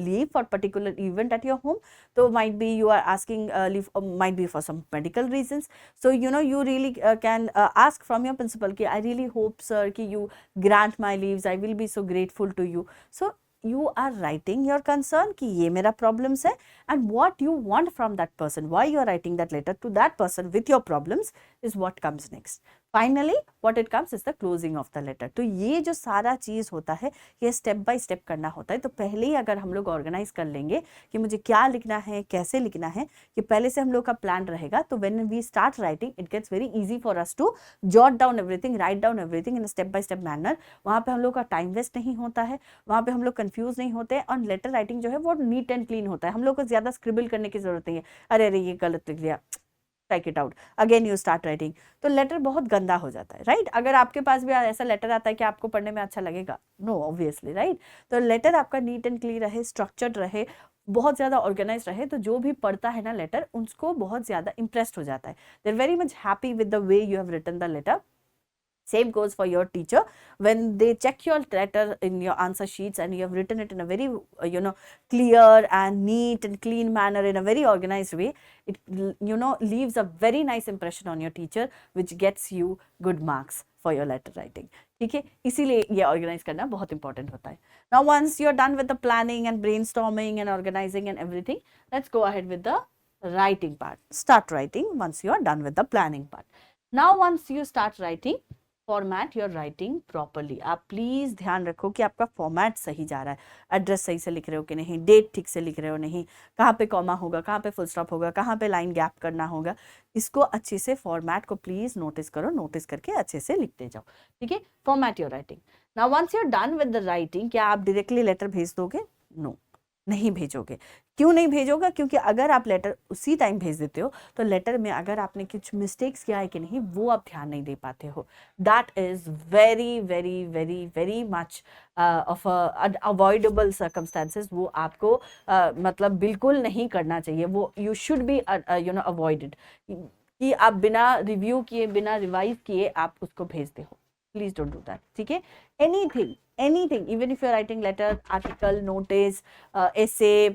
[SPEAKER 1] leave for particular event at your home. So might be you are asking leave, might be for some medical reasons. So you really can ask from your principal कि I really hope sir कि you grant my leaves. I will be so grateful to you. So you are writing your concern कि ये मेरा problems है and what you want from that person. Why you are writing that letter to that person with your problems is what comes next. Finally, what it comes is the closing of the letter. तो ये जो सारा चीज़ होता है ये step by step करना होता है. तो पहले ही अगर हम लोग ऑर्गेनाइज कर लेंगे कि मुझे क्या लिखना है, कैसे लिखना है, कि पहले से हम लोग का प्लान रहेगा, तो when we start writing it gets very easy for us to jot down everything, write down everything in step by step manner. वहाँ पे हम लोग का टाइम वेस्ट नहीं होता है, वहाँ पे हम लोग कंफ्यूज नहीं होते. और लेटर राइटिंग जो है वो नीट एंड क्लीन होता है. हम लोग को ज़्यादा स्क्रिबल करने की जरूरत नहीं है. अरे अरे ये गलत लिख दिया, take it out, again you start writing. तो लेटर बहुत गंदा हो जाता है, राइट? अगर आपके पास भी ऐसा लेटर आता है कि आपको पढ़ने में अच्छा लगेगा, नो ऑब्वियसली, राइट? तो लेटर आपका नीट एंड क्लीन रहे, स्ट्रक्चर्ड रहे, बहुत ज़्यादा ऑर्गेनाइज रहे, तो जो भी पढ़ता है ना लेटर उसको बहुत ज़्यादा इंप्रेस्ड हो जाता है. They are very much happy with the way you have written the letter. Same goes for your teacher. When they check your letter in your answer sheets and you have written it in a very, clear and neat and clean manner, in a very organized way, it, leaves a very nice impression on your teacher, which gets you good marks for your letter writing. ठीक है, इसीलिए ये organise करना बहुत important होता है. Now once you are done with the planning and brainstorming and organizing and everything, let's go ahead with the writing part. Start writing once you are done with the planning part. Now once you start writing, format your writing properly. आप please ध्यान रखो कि आपका format सही जा रहा है. Address सही से लिख रहे हो कि नहीं, डेट ठीक से लिख रहे हो नहीं, कहाँ पे कॉमा होगा, कहाँ पे फुल स्टॉप होगा, कहाँ पे लाइन गैप करना होगा. इसको अच्छे से फॉर्मेट को प्लीज़ नोटिस करो, नोटिस करके अच्छे से लिखते जाओ. ठीक है, format your writing. Now once you are done with the writing, क्या आप डायरेक्टली लेटर भेज दोगे? नो, नहीं भेजोगे. क्यों नहीं भेजोगे? क्योंकि अगर आप लेटर उसी टाइम भेज देते हो तो लेटर में अगर आपने कुछ मिस्टेक्स किया है कि नहीं वो आप ध्यान नहीं दे पाते हो. That is very very very very much of avoidable circumstances. वो आपको मतलब बिल्कुल नहीं करना चाहिए. वो यू शुड बी अवॉइडेड कि आप बिना रिव्यू किए, बिना रिवाइज किए आप उसको भेजते हो. Please don't do that. ठीक है, anything, even if you're writing letter, article, notice, essay,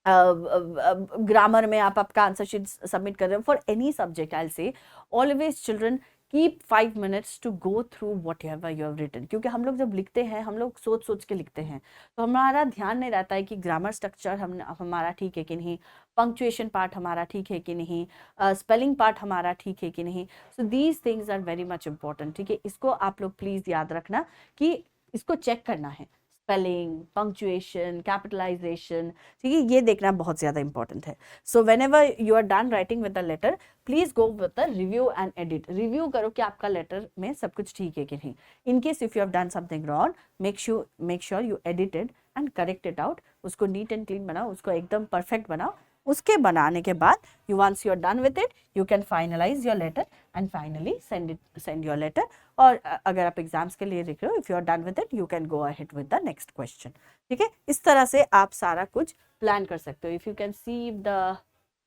[SPEAKER 1] grammar में आप आपका आंसर शीट सबमिट कर रहे हो, for any subject I will say always children keep 5 minutes to go through whatever you have written. क्योंकि हम लोग जब लिखते हैं हम लोग सोच सोच के लिखते हैं, तो हमारा ध्यान नहीं रहता है कि ग्रामर स्ट्रक्चर हमारा ठीक है कि नहीं, पंक्चुएशन पार्ट हमारा ठीक है कि नहीं, स्पेलिंग पार्ट हमारा ठीक है कि नहीं. So these things are very much important. ठीक है, इसको आप लोग प्लीज़ याद रखना कि इसको चेक करना है. स्पेलिंग, पंक्चुएशन, कैपिटलाइजेशन, ठीक है, ये देखना बहुत ज़्यादा इंपॉर्टेंट है. So whenever you are done writing with the letter, please go with the review and edit. Review करो कि आपका लेटर में सब कुछ ठीक है कि नहीं. In case if you have done something wrong, make sure you edited and correct it out. उसको नीट एंड क्लीन बनाओ, उसको एकदम परफेक्ट बनाओ. उसके बनाने के बाद once you are done with it, you can finalize your letter and finally send your letter. और अगर आप एग्जाम्स के लिए लिख रहे हो, if you are done with it, you can go ahead with the next question. ठीक है, इस तरह से आप सारा कुछ प्लान कर सकते हो. If you can see the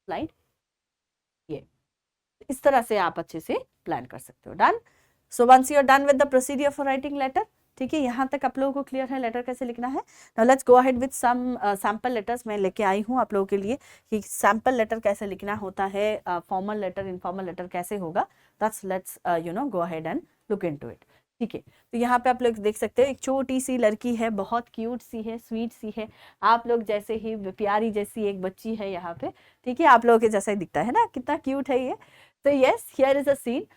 [SPEAKER 1] slide, ये इस तरह से आप अच्छे से प्लान कर सकते हो. Done. So once you are done with the procedure for writing letter, ठीक है, यहाँ तक आप लोगों को क्लियर है लेटर कैसे लिखना है. Now let's go ahead with some sample letters. मैं लेके आई हूँ आप लोगों के लिए कि सैम्पल लेटर कैसे लिखना होता है, फॉर्मल लेटर, इनफॉर्मल लेटर कैसे होगा. That's let's go ahead and look into it. ठीक है, तो यहाँ पे आप लोग देख सकते हो एक छोटी सी लड़की है, बहुत क्यूट सी है, स्वीट सी है, आप लोग जैसे ही प्यारी जैसी एक बच्ची है यहाँ पे. ठीक है, आप लोगों के जैसा ही दिखता है ना, कितना क्यूट है ये. तो yes, here is a scene.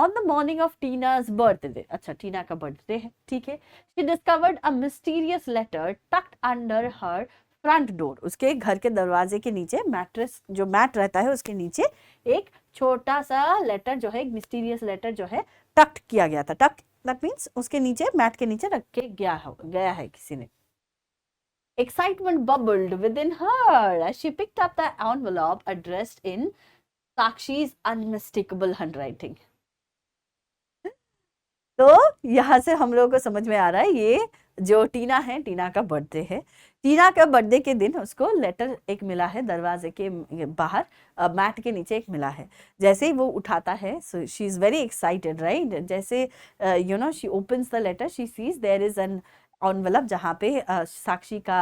[SPEAKER 1] On the morning of Tina's birthday, अच्छा टीना का बर्थडे है. ठीक है, she discovered a mysterious letter tucked under her front door. उसके घर के दरवाजे के नीचे, मैट्रेस जो मैट रहता है उसके नीचे एक छोटा सा लेटर जो है, एक मिस्टीरियस लेटर जो है टक्ड किया गया था. टक दैट मीन्स उसके नीचे, मैट के नीचे रख के गया है किसी ने. Excitement bubbled within her as she picked up the envelope addressed in साक्षी's unmistakable handwriting. तो यहाँ से हम लोगों को समझ में आ रहा है ये जो टीना है, टीना का बर्थडे है. टीना का बर्थडे के दिन उसको लेटर एक मिला है दरवाजे के बाहर, मैट के नीचे एक मिला है. जैसे ही वो उठाता है, so she is very excited, right. जैसे she opens the letter, she sees there is an envelope जहाँ पे साक्षी का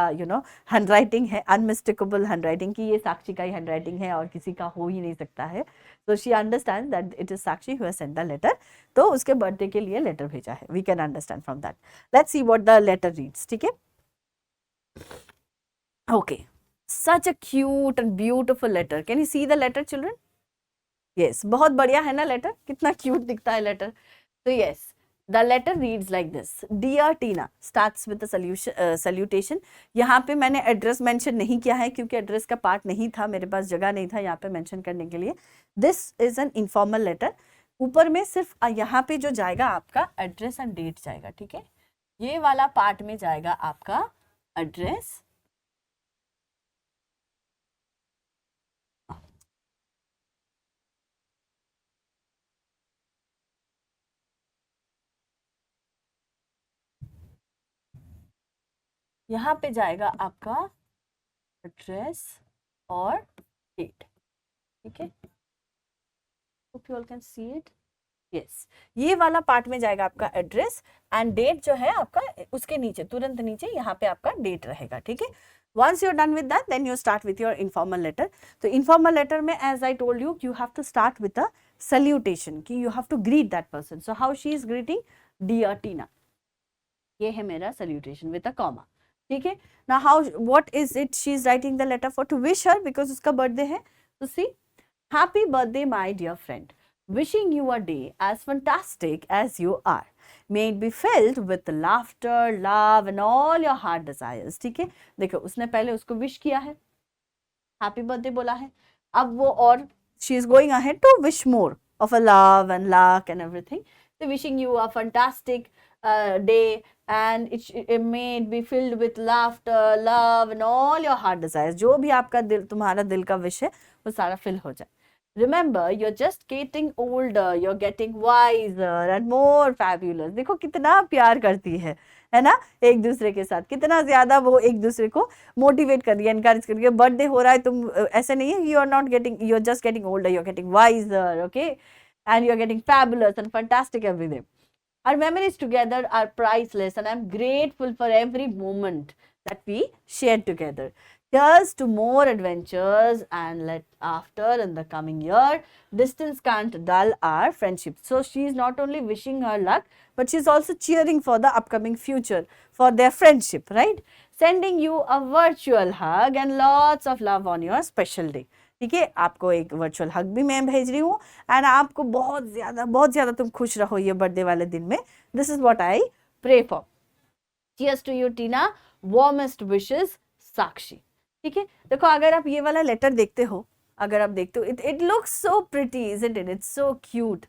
[SPEAKER 1] हैंडराइटिंग है, अनमिस्टेकेबल हैंडराइटिंग, कि ये साक्षी का ही हैंडराइटिंग है और किसी का हो ही नहीं सकता है. So she understand that it is Sakshi who has sent the letter. तो उसके बर्थडे के लिए लेटर भेजा है. We can understand from that. Let's see what the letter reads. ठीक है, okay, such a cute and beautiful letter. Can you see the letter children? Yes, बहुत बढ़िया है ना लेटर, कितना क्यूट दिखता है लेटर. तो yes, the letter reads like this. Dear Tina, starts with the salutation. यहाँ पे मैंने एड्रेस मेंशन नहीं किया है क्योंकि एड्रेस का पार्ट नहीं था, मेरे पास जगह नहीं था यहाँ पे मेंशन करने के लिए. This is an informal letter. ऊपर में सिर्फ यहाँ पे जो जाएगा आपका एड्रेस एंड डेट जाएगा. ठीक है, ये वाला पार्ट में जाएगा आपका एड्रेस, यहाँ पे जाएगा आपका एड्रेस और डेट. ठीक है, hope you all can see it. Yes, ये वाला पार्ट में जाएगा आपका एड्रेस, एंड डेट जो है आपका उसके नीचे, तुरंत नीचे यहाँ पे आपका डेट रहेगा, ठीक है। Once you are done with that, then you start with your informal letter. तो इनफॉर्मल लेटर में as I told you have to start with a salutation, कि you have to greet that person. So how she is greeting, dear Tina, ये है मेरा salutation with a comma, ठीक है ना। How, what is it, she is writing the letter for to wish her, because उसका birthday है। तो see, happy birthday my dear friend, wishing you a day as fantastic as you are. May it be filled with laughter, love and all your heart desires. ठीक है, देखो उसने पहले उसको wish किया है, हैप्पी बर्थडे बोला है, अब वो और she is going ahead to wish more of a love and luck and everything. So wishing you a fantastic day, and it may it be filled with laughter, love and all your heart desires. जो भी आपका दिल, तुम्हारा दिल का wish है, वो सारा फिल हो जाए। Remember, you're just getting older, you're getting wiser and more fabulous. देखो कितना प्यार करती है ना एक दूसरे के साथ, कितना ज्यादा वो एक दूसरे को मोटिवेट कर रही है, एनकरेज कर रही है। बर्थडे हो रहा है, तुम ऐसे नहीं है, you are not getting, you are just getting older, you are getting wiser, okay, and you are getting fabulous and fantastic every day. Our memories together are priceless, and I'm grateful for every moment that we shared together. Here's to more adventures, and let after in the coming year, distance can't dull our friendship. So she is not only wishing her luck, but she's also cheering for the upcoming future, for their friendship, right? Sending you a virtual hug and lots of love on your special day. ठीक है, आपको एक virtual हग भी मैं भेज रही हूँ, and आपको बहुत ज्यादा तुम खुश रहो ये बर्थडे वाले दिन में। This is what I pray for. Cheers to you Tina, warmest wishes Sakshi. ठीक है, देखो अगर आप ये वाला लेटर देखते हो, अगर आप देखते हो, it looks so pretty, isn't it, it's so cute,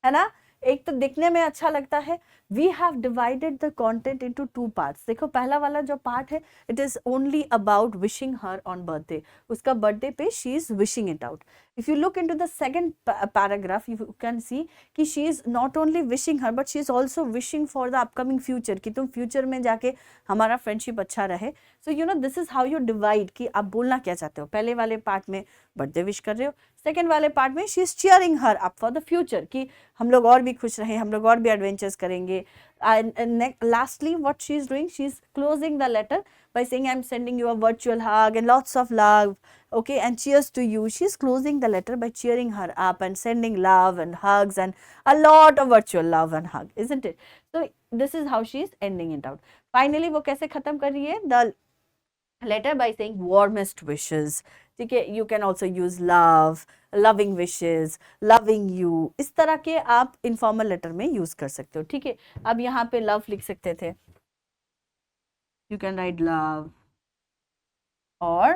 [SPEAKER 1] है ना। एक तो दिखने में अच्छा लगता है। We have divided the content into 2 parts. देखो पहला वाला जो पार्ट है, it is only about wishing her on birthday, उसका बर्थडे पे she is wishing it out. If you look into the second paragraph, you can see कि she is not only wishing her, but she is also wishing for the upcoming future, कि तुम future में जाके हमारा friendship अच्छा रहे। So you know, this is how you divide, कि आप बोलना क्या चाहते हो। पहले वाले पार्ट में बर्थडे विश कर रहे हो, सेकेंड वाले पार्ट में she is cheering her up for the future, कि हम लोग और भी खुश रहें, हम लोग और भी एडवेंचर्स करेंगे। Lastly, what she is doing, she is closing the letter by saying, I'm sending you a virtual hug and lots of love, okay, and cheers to you. She is closing the letter by cheering her up and sending love and hugs and a lot of virtual love and hug, isn't it? So this is how she is ending it out. Finally, वो कैसे खत्म कर रही है the letter, by saying warmest wishes. ठीक है, you can also use love, loving wishes, loving you, इस तरह के आप इनफॉर्मल लेटर में यूज कर सकते हो। ठीक है, अब यहाँ पे लव लिख सकते थे, you can write love, or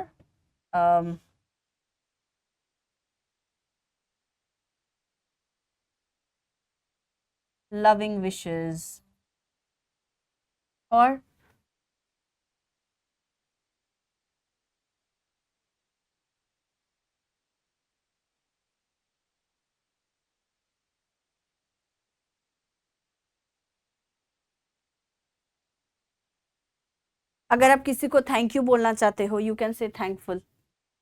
[SPEAKER 1] loving wishes, or अगर आप किसी को थैंक यू बोलना चाहते हो, यू कैन से थैंकफुल।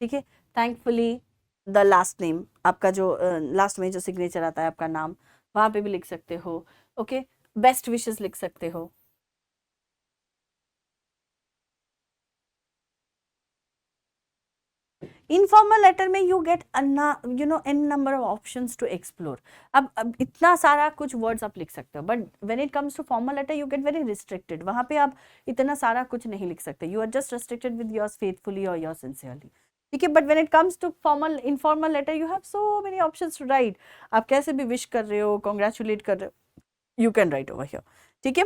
[SPEAKER 1] ठीक है, थैंकफुली द लास्ट नेम, आपका जो लास्ट में जो सिग्नेचर आता है आपका नाम, वहां पे भी लिख सकते हो। ओके, बेस्ट विशेस लिख सकते हो। इनफॉर्मल लेटर में you get you know an number of options to explore. अब इतना सारा कुछ वर्ड्स आप लिख सकते हो, but when it comes to formal letter you get very restricted. वहां पे आप इतना सारा कुछ नहीं लिख सकते, you are just restricted with yours faithfully और योर्स सिंसियरली। ठीक है, but when it comes to formal informal letter you have so many options to write. आप कैसे भी विश कर रहे हो, कॉन्ग्रेचुलेट कर रहे हो, you can right over here. ठीक है,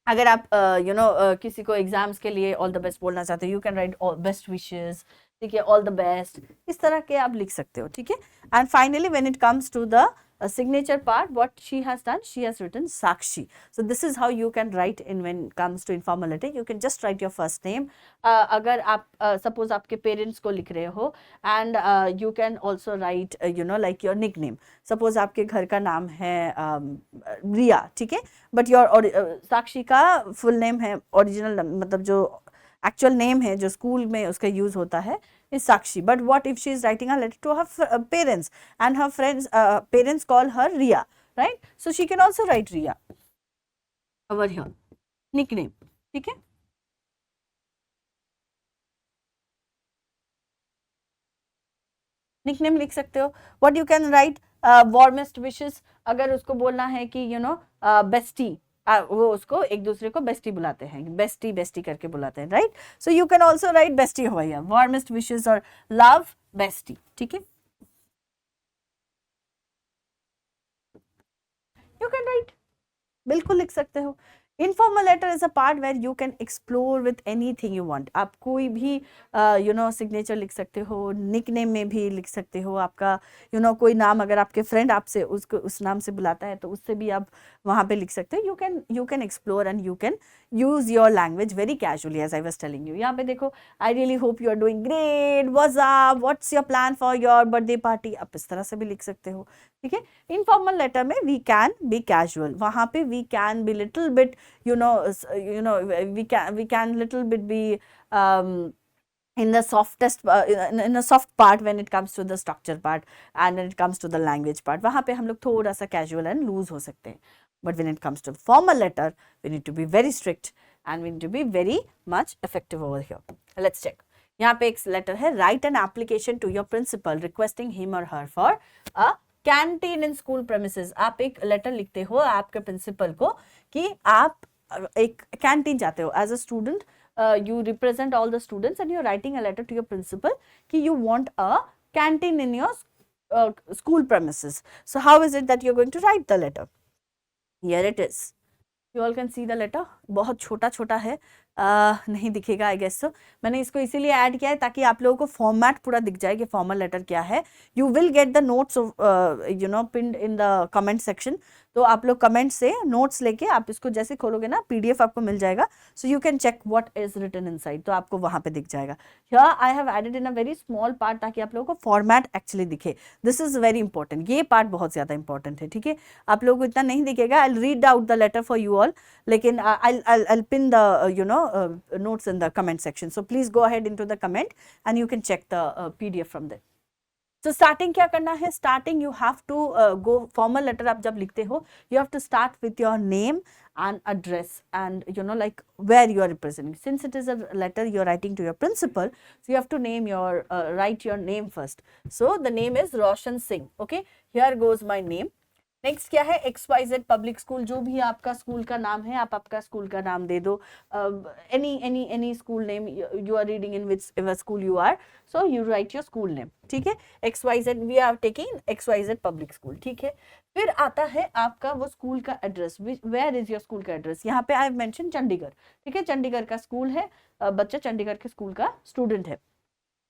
[SPEAKER 1] अगर आप यू नो किसी को एग्जाम्स के लिए ऑल द बेस्ट बोलना चाहते हो, you can right best wishes. ठीक है, ऑल द बेस्ट, इस तरह के आप लिख सकते हो। ठीक है, and finally when it comes to the signature part, what she has done, she has written Sakshi. So this is how you can write in when it comes to informal letter. You can just write your first name. अगर आप suppose आपके parents को लिख रहे हो, and you can also write you know like your nickname. Suppose आपके घर का नाम है रिया, ठीक है, but your साक्षी का full name है, original मतलब जो एक्चुअल नेम है जो स्कूल में उसका यूज होता है is Sakshi. But what if she is writing a letter to her parents and her friends parents call her Riya? right? So she can also write Ria over here, nickname. ठीक है, nickname लिख सकते हो. What you can right, warmest wishes. अगर उसको बोलना है कि बेस्टी, वो उसको एक दूसरे को बेस्टी बुलाते हैं, बेस्टी बेस्टी करके बुलाते हैं, right? So you can also write bestie हो गया, वार्मेस्ट विशेस और लव बेस्टी. ठीक है, यू कैन राइट, बिल्कुल लिख सकते हो. Informal letter is a part where you can explore with anything you want. आप कोई भी सिग्नेचर लिख सकते हो, निक नेम में भी लिख सकते हो. आपका कोई नाम अगर आपके फ्रेंड आपसे उसको उस नाम से बुलाता है तो उससे भी आप वहाँ पे लिख सकते हो. You can explore and you can use your language very casually as I was telling you. यहाँ पे देखो, I really hope you are doing great, what's your plan for your birthday party, आप इस तरह से भी लिख सकते हो. ठीक है, इनफॉर्मल लेटर में वी कैन बी कैजुअल, वहाँ पे we can be little bit we can little bit be in the softest in a soft part when it comes to the structure part and when it comes to the language part. वहाँ पे हम लोग थोड़ा सा casual and loose हो सकते हैं. But when it comes to formal letter, we need to be very strict and we need to be very much effective over here. Let's check. यहाँ पे एक लेटर है, write an application to your principal requesting him or her for a canteen in school premises. आप एक letter लिखते हो आपके principal को कि आप एक कैंटीन जाते हो as a student. you represent all the students and you're writing a letter to your principal कि you want a canteen in your school premises. So how is it that you're going to write the letter? Here it is. You all can see the letter. बहुत छोटा छोटा है, नहीं दिखेगा I guess. सो मैंने इसको इसीलिए ऐड किया है ताकि आप लोगों को फॉर्मेट पूरा दिख जाए कि फॉर्मल लेटर क्या है. You will get the notes pinned in the comment section. तो आप लोग कमेंट से नोट्स लेके आप इसको जैसे खोलोगे ना, पीडीएफ आपको मिल जाएगा. So you can check what is written inside, तो आपको वहां पे दिख जाएगा. Here I have added in a very small part ताकि आप लोगों को फॉर्मेट एक्चुअली दिखे. दिस इज वेरी इंपॉर्टेंट, ये पार्ट बहुत ज्यादा इंपॉर्टेंट है. ठीक है, आप लोगों को इतना नहीं दिखेगा. I read out the letter for you all, लेकिन I'll pin the notes in the comment section. So please go ahead into the comment and you can check the PDF from there. So starting क्या करना है? Starting you have to go formal letter. आप जब लिखते हो you have to start with your name and address and like where you are representing. Since it is a letter you are writing to your principal, so you have to name your write your name first. So the name is Roshan Singh. Okay, here goes my name. Next क्या है? XYZ public school. जो भी आपका school का नाम है आप आपका स्कूल का नाम दे दो. Any school name you are reading in whichever school you are, so you write your school name. ठीक है, XYZ we are taking XYZ public school. ठीक है, फिर आता है आपका वो स्कूल का address. Where is your school का एड्रेस? यहाँ पे आई हैव मेंशन चंडीगढ़. ठीक है, चंडीगढ़ का स्कूल है, बच्चा चंडीगढ़ के स्कूल का स्टूडेंट है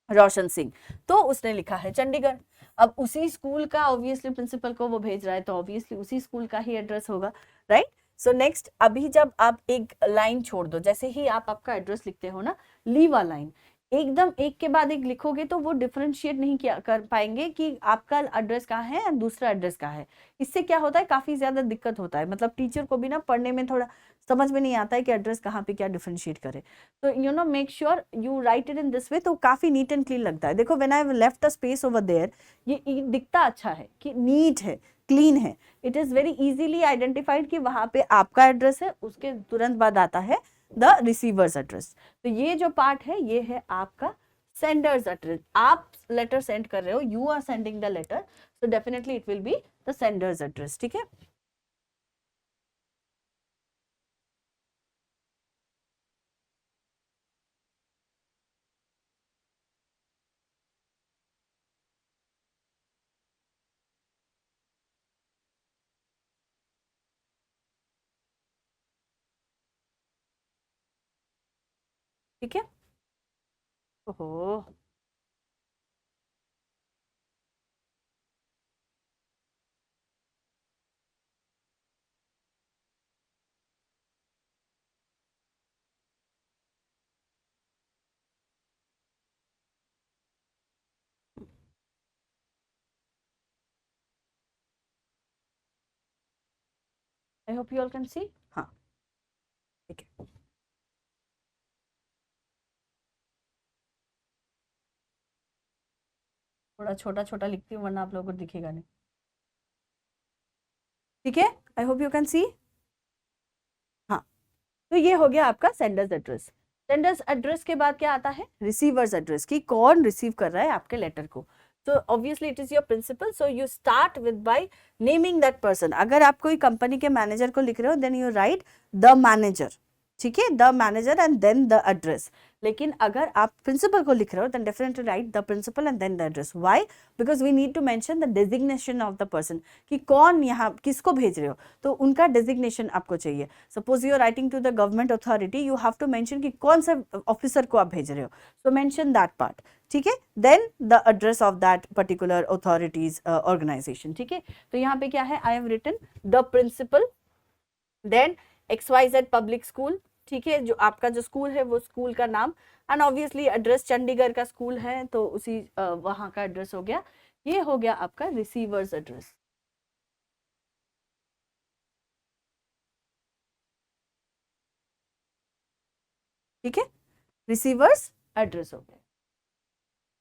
[SPEAKER 1] रोशन सिंह, तो उसने लिखा है चंडीगढ़. अब उसी स्कूल का ऑब्वियसली प्रिंसिपल को वो भेज रहा है तो ऑब्वियसली उसी स्कूल का ही एड्रेस होगा, राइट? सो नेक्स्ट, अभी जब आप एक लाइन छोड़ दो, जैसे ही आप आपका एड्रेस लिखते हो ना, लीव अ लाइन, एकदम एक के बाद एक लिखोगे तो वो डिफरेंशिएट नहीं किया कर पाएंगे कि आपका एड्रेस कहाँ है और दूसरा एड्रेस कहाँ है. इससे क्या होता है, काफी ज्यादा दिक्कत होता है. मतलब टीचर को भी ना पढ़ने में थोड़ा समझ में नहीं आता है कि एड्रेस कहाँ पे क्या डिफरेंशिएट करे. तो make sure you write it in this way, तो काफी नीट एंड क्लीन लगता है. देखो, when I have left a space over there, ये दिखता अच्छा है कि नीट है, क्लीन है. It is very easily identified कि वहां पे आपका एड्रेस है, उसके तुरंत बाद आता है द रिसीवर्स एड्रेस. तो ये जो पार्ट है ये है आपका सेंडर्स एड्रेस. आप लेटर सेंड कर रहे हो, you are sending the letter, so definitely it will be the sender's address. ठीक है, ठीक है. ओहो, I hope you all can see. हाँ, ठीक है. थोड़ा छोटा छोटा लिखती हूँ वरना आप लोगों को दिखेगा नहीं. ठीक है, I hope you can see. हाँ, तो ये हो गया आपका सेंडर्स एड्रेस। सेंडर्स एड्रेस के बाद क्या आता है, रिसीवर्स एड्रेस, कि कौन रिसीव कर रहा है आपके लेटर को। तो obviously it is your principal, so you start with by naming that person. अगर आप कोई कंपनी के मैनेजर को लिख रहे हो, then you write the manager, ठीक है, the manager and then the address. लेकिन अगर आप प्रिंसिपल को लिख रहे हो, then definitely write the principal and then the address. Why? Because we need to mention the designation of the person, कि कौन यहाँ किसको भेज रहे हो, तो उनका डेजिग्नेशन आपको चाहिए। Suppose you are writing to the government authority, you have to mention कि कौन से ऑफिसर को आप भेज रहे हो, सो मेंशन दैट पार्ट, ठीक है। Then the address of that particular authorities organization, ठीक है। तो यहाँ पे क्या है, I have written the principal, then XYZ public school, ठीक है, जो आपका जो स्कूल है वो स्कूल का नाम, एंड ऑब्वियसली एड्रेस चंडीगढ़ का स्कूल है तो उसी वहां का एड्रेस हो गया। ये हो गया आपका रिसीवर्स एड्रेस, ठीक है, रिसीवर्स एड्रेस हो गया,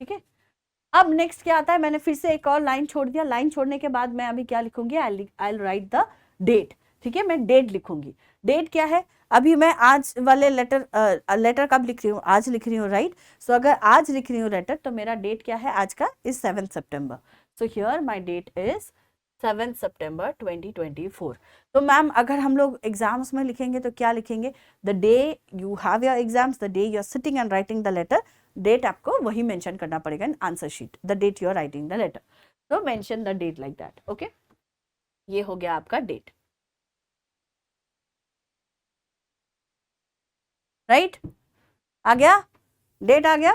[SPEAKER 1] ठीक है। अब नेक्स्ट क्या आता है, मैंने फिर से एक और लाइन छोड़ दिया। लाइन छोड़ने के बाद मैं अभी क्या लिखूंगी, आई राइट द डेट, ठीक है, मैं डेट लिखूंगी। डेट क्या है, अभी मैं आज वाले लेटर कब लिख रही हूँ, आज लिख रही हूँ, राइट। सो अगर आज लिख रही हूँ लेटर, तो मेरा डेट क्या है आज का, is 7 September. So here my date is 7 September 2024। तो मैम अगर हम लोग एग्जाम्स में लिखेंगे तो क्या लिखेंगे, the day you have your exams, the day you are sitting and writing the letter, date आपको वही मेंशन करना पड़ेगा in answer sheet, the date you are writing the letter, तो mention the date like that, okay. ये हो गया आपका date, right, आ गया, डेट आ गया।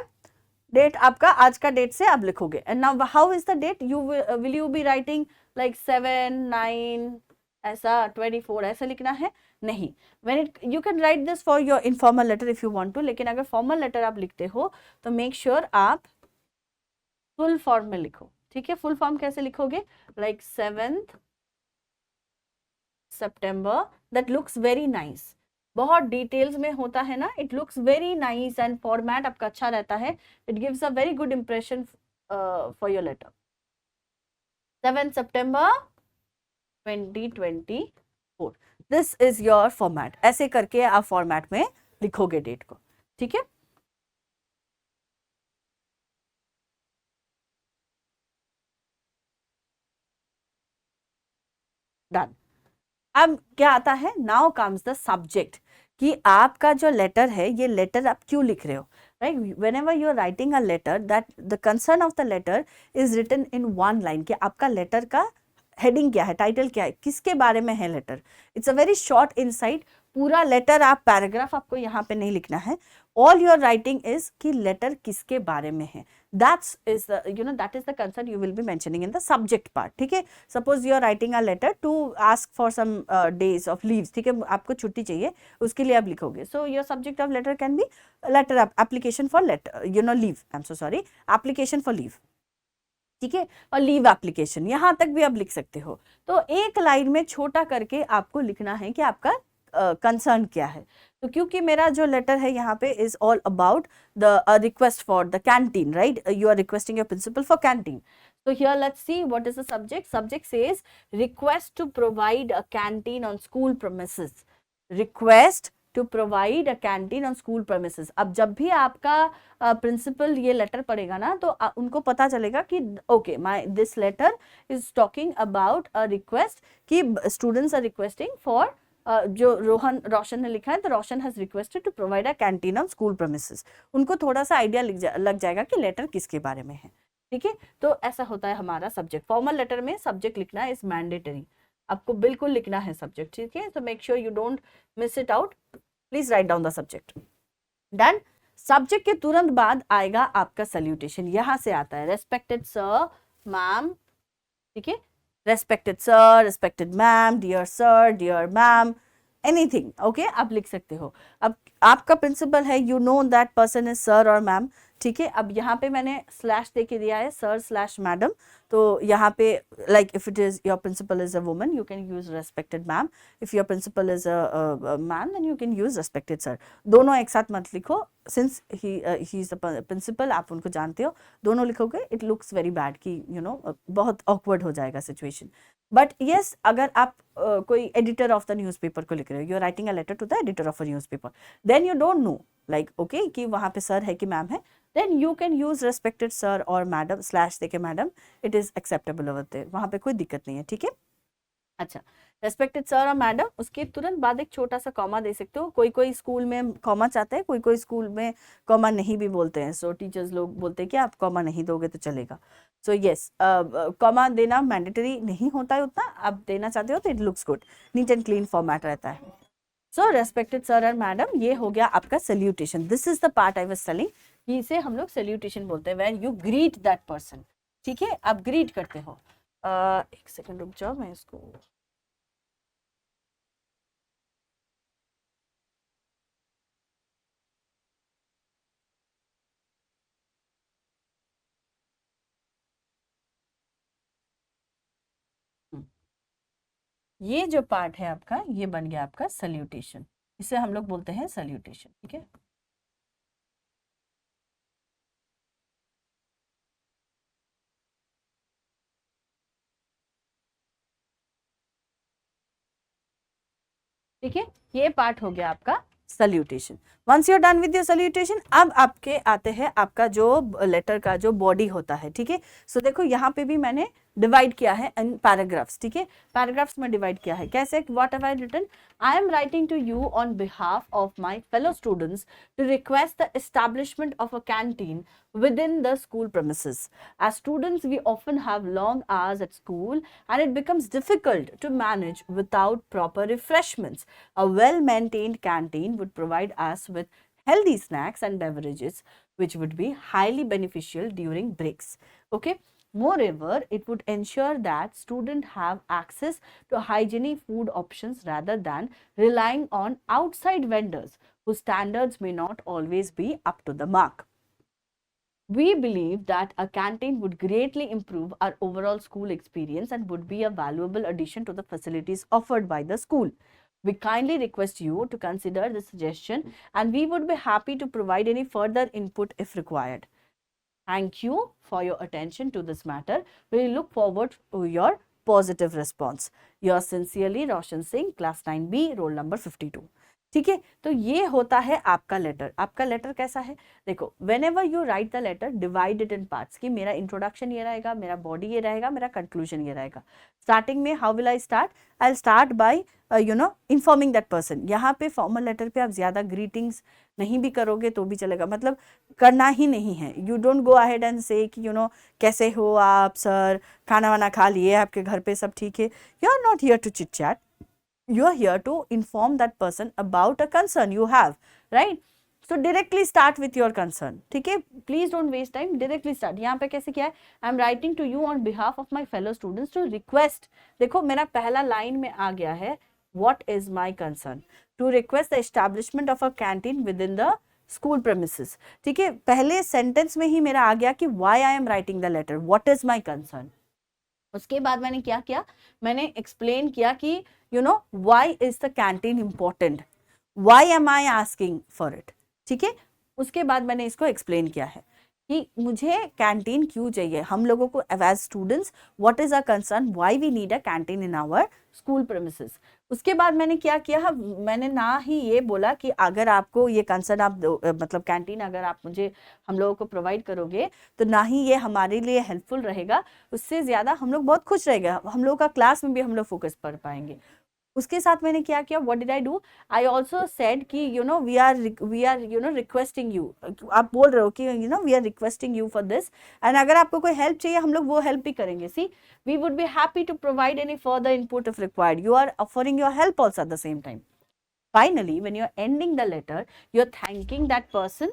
[SPEAKER 1] डेट आपका आज का डेट से आप लिखोगे, and now how is the date, you will you be writing like 7, 9 ऐसा, 24 ऐसा लिखना है, नहीं। When it you can write this for your informal letter if you want to, लेकिन अगर फॉर्मल लेटर आप लिखते हो तो मेक श्योर आप फुल फॉर्म में लिखो, ठीक है। फुल फॉर्म कैसे लिखोगे, like 7th September, that looks very nice. बहुत डिटेल्स में होता है ना, it looks very nice and format आपका अच्छा रहता है, it gives a very good impression for your letter. 7 September 2024, this is your format. ऐसे करके आप फॉर्मेट में लिखोगे डेट को, ठीक है। डन। अब क्या आता है, नाउ कम्स द सब्जेक्ट, कि आपका जो लेटर है, ये लेटर आप क्यों लिख रहे हो, right. Whenever you are writing a letter, that the concern of the letter is written in 1 line, कि आपका लेटर का हेडिंग क्या है, टाइटल क्या है, किसके बारे में है letter. It's a very short insight, पूरा लेटर आप पैराग्राफ आपको यहाँ पे नहीं लिखना है। ऑल योर राइटिंग इज कि लेटर किसके बारे में है, that's is the that is the concern you will be mentioning in the subject part, ठीक है। Suppose you are writing a letter to ask for some days off leaves, ठीक है, आपको छुट्टी चाहिए, उसके लिए आप लिखोगे। So your subject of letter can be letter application for letter leave, I am so sorry, application for leave, ठीक है, और लीव एप्लीकेशन यहाँ तक भी आप लिख सकते हो। तो एक लाइन में छोटा करके आपको लिखना है कि आपका कंसर्न क्या है। तो क्योंकि मेरा जो लेटर है यहाँ पे is all about the request for the canteen, right, you are requesting your principal for canteen. So here let's see what is the subject. Subject says request to provide a canteen on school premises. Request to provide a canteen on school premises. अब जब भी आपका principal ये letter पढ़ेगा ना, तो उनको पता चलेगा कि okay my this letter is talking about a request, कि स्टूडेंट्स आर रिक्वेस्टिंग फॉर जो रोशन ने लिखा है, तो Roshan has requested to provide a canteen on school premises. उनको थोड़ा सा आइडिया लग जाएगा कि लेटर किसके बारे में है, ठीक है। तो ऐसा होता है हमारा सब्जेक्ट। फॉर्मल लेटर में सब्जेक्ट लिखना इज मैंडेटरी, आपको बिल्कुल लिखना है सब्जेक्ट, ठीक है। तो make sure you don't miss it out, please write down the subject. Done. Subject के तुरंत बाद आएगा आपका सल्यूटेशन, यहां से आता है रेस्पेक्टेड सर, मैम, ठीक है, respected sir, respected ma'am, dear sir, dear ma'am, anything, okay, आप लिख सकते हो। अब आपका प्रिंसिपल है, you know that person is sir और मैम, ठीक है। अब यहाँ पे मैंने स्लैश दे के दिया है सर स्लैश मैडम, तो यहाँ पे like if it is your principal is a woman you can use respected ma'am, if your principal is a man then you can use respected sir. दोनों एक साथ मत लिखो, since he is the principal, आप उनको जानते हो, दोनों लिखोगे इट लुक्स वेरी बैड कि बहुत ऑकवर्ड हो जाएगा सिचुएशन। बट येस, अगर आप कोई एडिटर ऑफ द न्यूज़पेपर को लिख रहे हो, you are writing a letter to the editor of a newspaper, then you don't know like okay कि वहाँ पे सर है कि मैम है, then you can use respected sir और मैडम स्लैश देके madam, it is acceptable over there, वहाँ पे कोई दिक्कत नहीं है, ठीक है। अच्छा, रेस्पेक्टेड सर और मैडम, उसके तुरंत बाद एक छोटा सा कॉमा दे सकते हो। कोई कोई स्कूल में कॉमा चाहते हैं, कोई कोई स्कूल में कॉमा नहीं भी बोलते हैं, सो टीचर्स लोग बोलते हैं कि आप कॉमा नहीं दोगे तो चलेगा। सो यस, कॉमा देना मैंडेटरी नहीं होता है उतना, आप देना चाहते हो तो it looks good, neat and clean format रहता है। सो रेस्पेक्टेड सर और मैडम, ये हो गया आपका salutation. This is the part I was telling, इसे हम लोग सल्यूटेशन बोलते हैं, when you greet that person, ठीक है। आप ग्रीट करते हो, एक सेकंड रुक जाओ, मैं इसको ये जो पार्ट है आपका, ये बन गया आपका सल्यूटेशन, इसे हम लोग बोलते हैं सल्यूटेशन, ठीक है। ठीक है, ये पार्ट हो गया आपका salutation. Once you are done with your salutation, अब आपके आते हैं आपका जो लेटर का जो बॉडी होता है, ठीक है। सो देखो यहाँ पे भी मैंने डिवाइड किया है इन पैराग्राफ्स, ठीक है। पैराग्राफ्स में डिवाइड किया है कैसे, what have I written, I am writing to you on behalf of my fellow students to request the establishment of a canteen within the school premises. As students, we often have long hours at school and it becomes difficult to manage without proper refreshments. A well-maintained canteen would provide us with healthy snacks and beverages, which would be highly beneficial during breaks. Okay. Moreover, it would ensure that students have access to hygienic food options rather than relying on outside vendors whose standards may not always be up to the mark. We believe that a canteen would greatly improve our overall school experience and would be a valuable addition to the facilities offered by the school. We kindly request you to consider the suggestion and we would be happy to provide any further input if required. Thank you for your attention to this matter. We look forward to your positive response. Yours sincerely, Roshan Singh, class 9B, roll number 52. ठीक है, तो ये होता है आपका letter. आपका letter कैसा है, देखो, whenever you write the letter divide it in parts, कि मेरा इंट्रोडक्शन ये रहेगा, मेरा बॉडी ये रहेगा, मेरा कंक्लूजन ये रहेगा। स्टार्टिंग में how will I start, I start by informing that person. यहाँ पे फॉर्मल लेटर पे आप ज्यादा ग्रीटिंग्स नहीं भी करोगे तो भी चलेगा, मतलब करना ही नहीं है। You don't go ahead and से कि कैसे हो आप सर, खाना वाना खा लिए, आपके घर पे सब ठीक है। You are not here to chit chat, you are here to inform that person about a concern you have, right? So directly start with your concern, ठीक है, please don't waste time, directly start। यहाँ पे कैसे किया है, I am writing to you on behalf of my fellow students to request, देखो मेरा पहला लाइन में आ गया है what is my concern, to request the establishment of a canteen within the school premises, ठीक है। पहले सेंटेंस में ही मेरा आ गया कि why I am writing the letter, what is my concern। उसके बाद मैंने क्या किया, मैंने एक्सप्लेन किया कि why is the canteen important, why am I asking for it, ठीक है। उसके बाद मैंने इसको एक्सप्लेन किया है कि मुझे कैंटीन क्यों चाहिए, हम लोगों को as students what is our concern, why we need a canteen in our school premises. उसके बाद मैंने क्या किया, मैंने ना ही ये बोला कि अगर आपको ये कंसर्न आप मतलब कैंटीन अगर आप मुझे हम लोगों को प्रोवाइड करोगे तो ना ही ये हमारे लिए हेल्पफुल रहेगा, उससे ज़्यादा हम लोग बहुत खुश रहेगा, हम लोग का क्लास में भी हम लोग फोकस कर पाएंगे। उसके साथ मैंने क्या किया, what did I do, I also said कि वी आर रिक्वेस्टिंग यू, आप बोल रहे हो कि we are requesting you for this, and अगर आपको कोई हेल्प चाहिए हम लोग वो हेल्प भी करेंगे। See, we would be happy to provide any further input if required, you are offering your help also at the same time. Finally, when you're ending the letter, you're thanking that person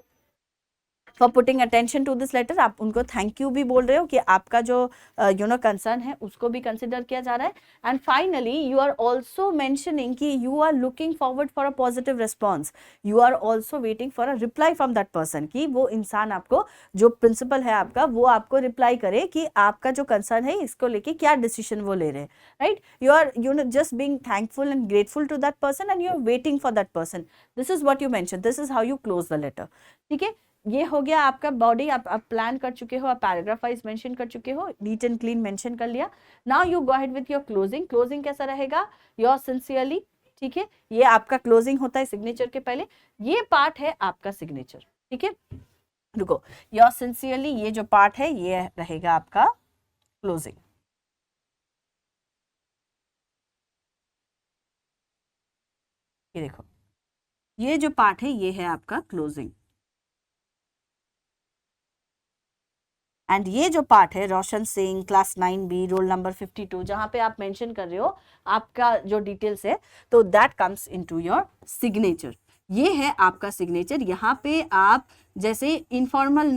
[SPEAKER 1] for putting attention to this letter, आप उनको thank you भी बोल रहे हो कि आपका जो concern है उसको भी कंसिडर किया जा रहा है. And finally you are also mentioning कि you are looking forward for a positive response, you are also waiting for a reply from that person, कि वो इंसान आपको, जो प्रिंसिपल है आपका, वो आपको रिप्लाई करे कि आपका जो कंसर्न है इसको लेके क्या डिसीजन वो ले रहे हैं. Right, you are just being thankful and grateful to that person and you are waiting for that person. This is what you mention, this is how you close the letter. ठीक है, ये हो गया आपका बॉडी, आप plan कर चुके हो, आप पैराग्राफ वाइज मेंशन कर चुके हो, नीट एंड क्लीन मेंशन कर लिया. Now you go ahead with your closing. Closing कैसा रहेगा? Your sincerely. ठीक है, ये आपका क्लोजिंग होता है सिग्नेचर के पहले, ये पार्ट है आपका सिग्नेचर. ठीक है, रुको, योर सिंसियरली ये जो पार्ट है ये रहेगा आपका क्लोजिंग. ये देखो, ये जो पार्ट है ये है आपका क्लोजिंग. एंड ये जो पार्ट है Roshan Singh class 9B roll number 52, जहां पे आप मेंशन कर रहे हो आपका जो डिटेल्स है, तो that comes into your signature. ये है आपका सिग्नेचर. यहाँ पे आप जैसे इनफॉर्मल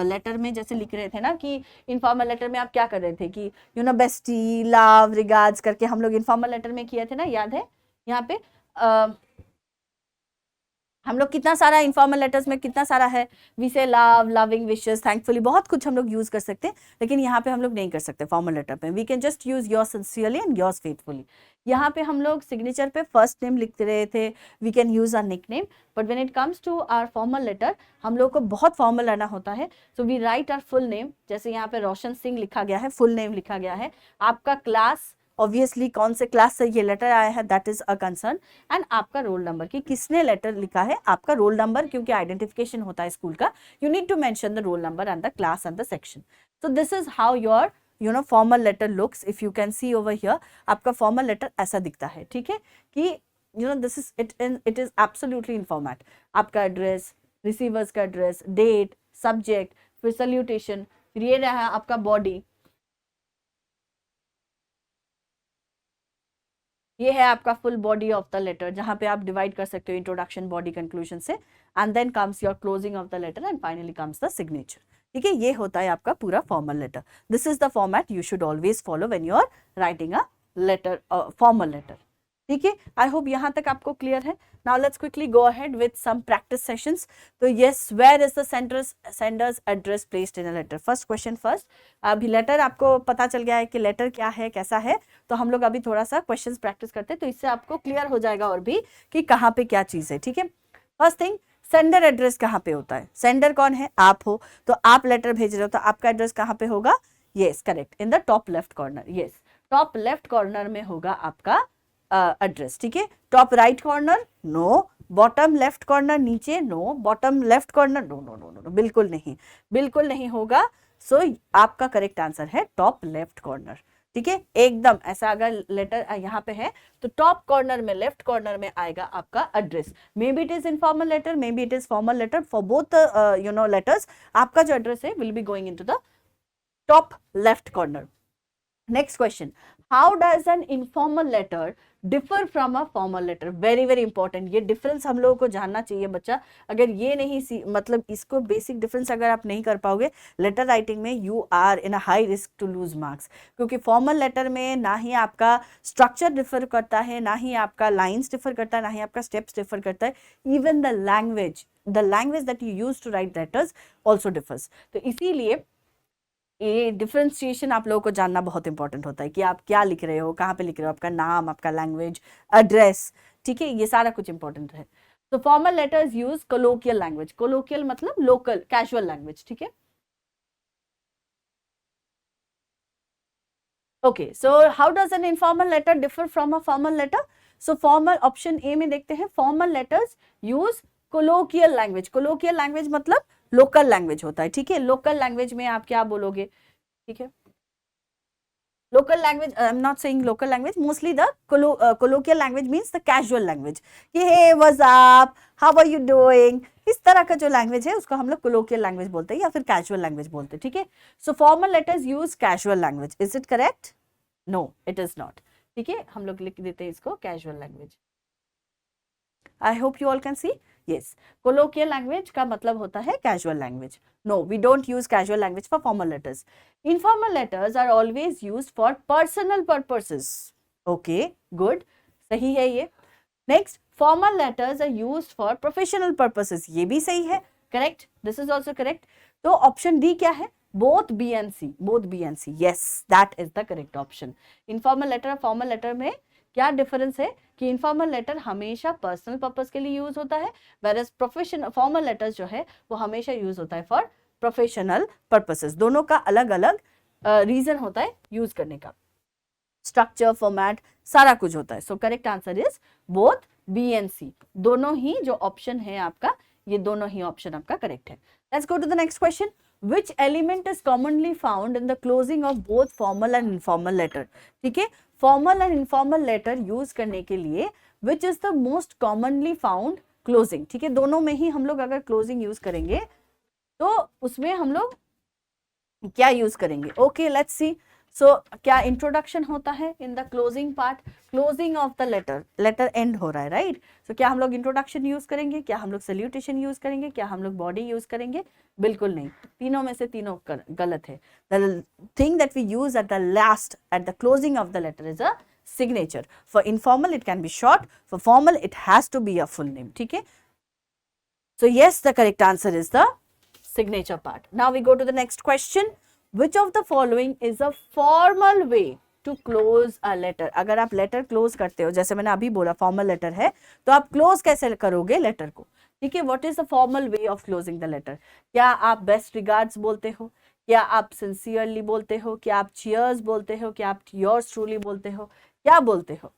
[SPEAKER 1] लेटर में जैसे लिख रहे थे ना, कि इनफॉर्मल लेटर में आप क्या कर रहे थे कि बेस्टी लव रिगार्ड्स करके हम लोग इनफॉर्मल लेटर में किए थे ना, याद है? यहाँ पे हम लोग कितना सारा इनफॉर्मल लेटर्स में कितना सारा है, वी से लव, लविंग विशेस, थैंकफुली, बहुत कुछ हम लोग यूज कर सकते हैं. लेकिन यहाँ पे हम लोग नहीं कर सकते फॉर्मल लेटर पे. We can just use your sincerely and yours faithfully. यहाँ पे हम लोग सिग्नेचर पे फर्स्ट नेम लिख रहे थे, we can use our nickname. But when it comes to our formal letter, हम लोग को बहुत फॉर्मल रहना होता है. So we write our full name. जैसे यहाँ पे रोशन सिंह लिखा गया है, फुल नेम लिखा गया है, आपका क्लास, ऑब्वियसली कौन से क्लास से ये लेटर आया है, that is a concern. And आपका रोल नंबर, कि किसने लेटर लिखा है, आपका रोल नंबर, क्योंकि आइडेंटिफिकेशन होता है स्कूल का, you need to mention the roll number and the class and the section. So this is how your formal letter looks. If you can see over here, आपका formal letter ऐसा दिखता है. ठीक है, कि this is it is absolutely in format. आपका address, receiver's का address, date, subject, फिर सल्यूटेशन, फिर ये रहा आपका बॉडी, ये है आपका full body of the letter, जहां पे आप डिवाइड कर सकते हो इंट्रोडक्शन, बॉडी, कंक्लूजन से. And then comes your closing of the letter and finally comes the signature. ठीक है, ये होता है आपका पूरा formal letter. This is the format you should always follow when you are writing a letter, formal letter. ठीक है, I hope यहाँ तक आपको क्लियर है. Now let's quickly go ahead with some practice sessions. तो yes, where is the sender's address placed in a letter? First question first. अभी letter आपको पता चल गया है कि लेटर क्या है, कैसा है. तो हम लोग अभी थोड़ा सा क्वेश्चंस प्रैक्टिस करते हैं, तो इससे आपको क्लियर हो जाएगा और भी कि कहाँ पे क्या चीज है. ठीक है, फर्स्ट थिंग, सेंडर एड्रेस कहाँ पे होता है? सेंडर कौन है? आप हो. तो आप लेटर भेज रहे हो, तो आपका एड्रेस कहाँ पे होगा? Yes, correct, in the top left corner. Yes, top left corner में होगा आपका एड्रेस. ठीक है, top right corner no, bottom left corner नीचे no, bottom left corner no no no no, बिल्कुल नहीं, बिल्कुल नहीं होगा. सो आपका करेक्ट आंसर है टॉप लेफ्ट कॉर्नर. ठीक है, एकदम ऐसा. अगर लेटर यहाँ पे है तो टॉप कॉर्नर में, लेफ्ट कॉर्नर में आएगा आपका address. Maybe it is informal letter, maybe it is formal letter, for both letters आपका जो एड्रेस है will be going into the top left corner. Next question, how does an informal letter differ from a formal letter? Very very important. ये difference हम लोगों को जानना चाहिए बच्चा. अगर ये नहीं मतलब इसको basic difference अगर आप नहीं कर पाओगे letter writing में, you are in a high risk to lose marks. क्योंकि formal letter में ना ही आपका structure differ करता है, ना ही आपका lines differ करता है, ना ही आपका steps differ करता है. Even the language that you use to write letters also differs. तो इसीलिए ये डिफरेंशिएशन आप लोगों को जानना बहुत इंपॉर्टेंट होता है, कि आप क्या लिख रहे हो, कहाँ पे लिख रहे हो, आपका नाम, आपका लैंग्वेज, एड्रेस. ठीक है, ये सारा कुछ इंपॉर्टेंट है. तो formal letters use colloquial language. Colloquial मतलब लोकल, कैजुअल लैंग्वेज. ठीक है, okay. So how does an informal letter differ from a formal letter? So formal, option A में देखते हैं, formal letters use colloquial language. Colloquial language मतलब local language होता है. ठीक है, लोकल लैंग्वेज में आप क्या बोलोगे? ठीक है, local language, I'm not saying local language, mostly the colloquial language means the casual language, कि hey what's up, how are you doing, इस तरह का जो लैंग्वेज है उसको हम लोग colloquial language बोलते हैं या फिर casual language बोलते हैं. ठीक है, so formal letters use casual language. Is it correct? No, it is not. ठीक है, हम लोग लिख देते हैं इसको casual language. I hope you all can see. Yes, colloquial language का मतलब होता है casual language. No, we don't use casual language for formal letters. Informal letters are always used for personal purposes. Okay, good. सही है ये. Next, formal letters are used for professional purposes. ये भी सही है. Correct. This is also correct. तो option D क्या है? Both B and C. Both B and C. Yes, that is the correct option. Informal letter और formal letter में क्या डिफरेंस है कि इनफॉर्मल लेटर हमेशा पर्सनल पर्पस के लिए यूज होता है, वेरएज प्रोफेशनल फॉर्मल लेटर्स जो है वो हमेशा यूज होता है फॉर प्रोफेशनल पर्पसेस. दोनों का अलग अलग रीजन होता है यूज करने का, स्ट्रक्चर, फॉर्मेट, सारा कुछ होता है. So correct answer is both B and C. दोनों ही जो ऑप्शन है आपका, ये दोनों ही ऑप्शन आपका करेक्ट है. Let's go to the next question. Which element is commonly found in the closing of both formal and informal letter? ठीक है, formal and informal letter use करने के लिए which is the most commonly found closing? ठीक है, दोनों में ही हम लोग अगर closing यूज करेंगे तो उसमें हम लोग क्या यूज करेंगे? Okay, let's see. सो क्या इंट्रोडक्शन होता है in the closing part, closing of the letter, letter end हो रहा है, राइट? सो क्या हम लोग इंट्रोडक्शन यूज करेंगे, क्या हम लोग सल्यूटेशन यूज करेंगे, क्या हम लोग बॉडी यूज करेंगे? बिल्कुल नहीं, तीनों में से तीनों गलत है. The thing that we use at the last, at the closing of the letter is a signature. For informal it can be short, for formal it has to be a full name. ठीक है, so yes, the correct answer is the signature part. Now we go to the next question. Which of the following is a formal way to close a letter? अगर आप letter close करते हो, जैसे मैंने अभी बोला फॉर्मल लेटर है, तो आप क्लोज कैसे करोगे लेटर को? ठीक है, what is the formal way of closing the letter? क्या आप बेस्ट रिगार्ड्स बोलते हो, क्या आप सिंसियरली बोलते हो, क्या आप चीयर्स बोलते हो, क्या आप योर्स ट्रूली बोलते हो, क्या बोलते हो?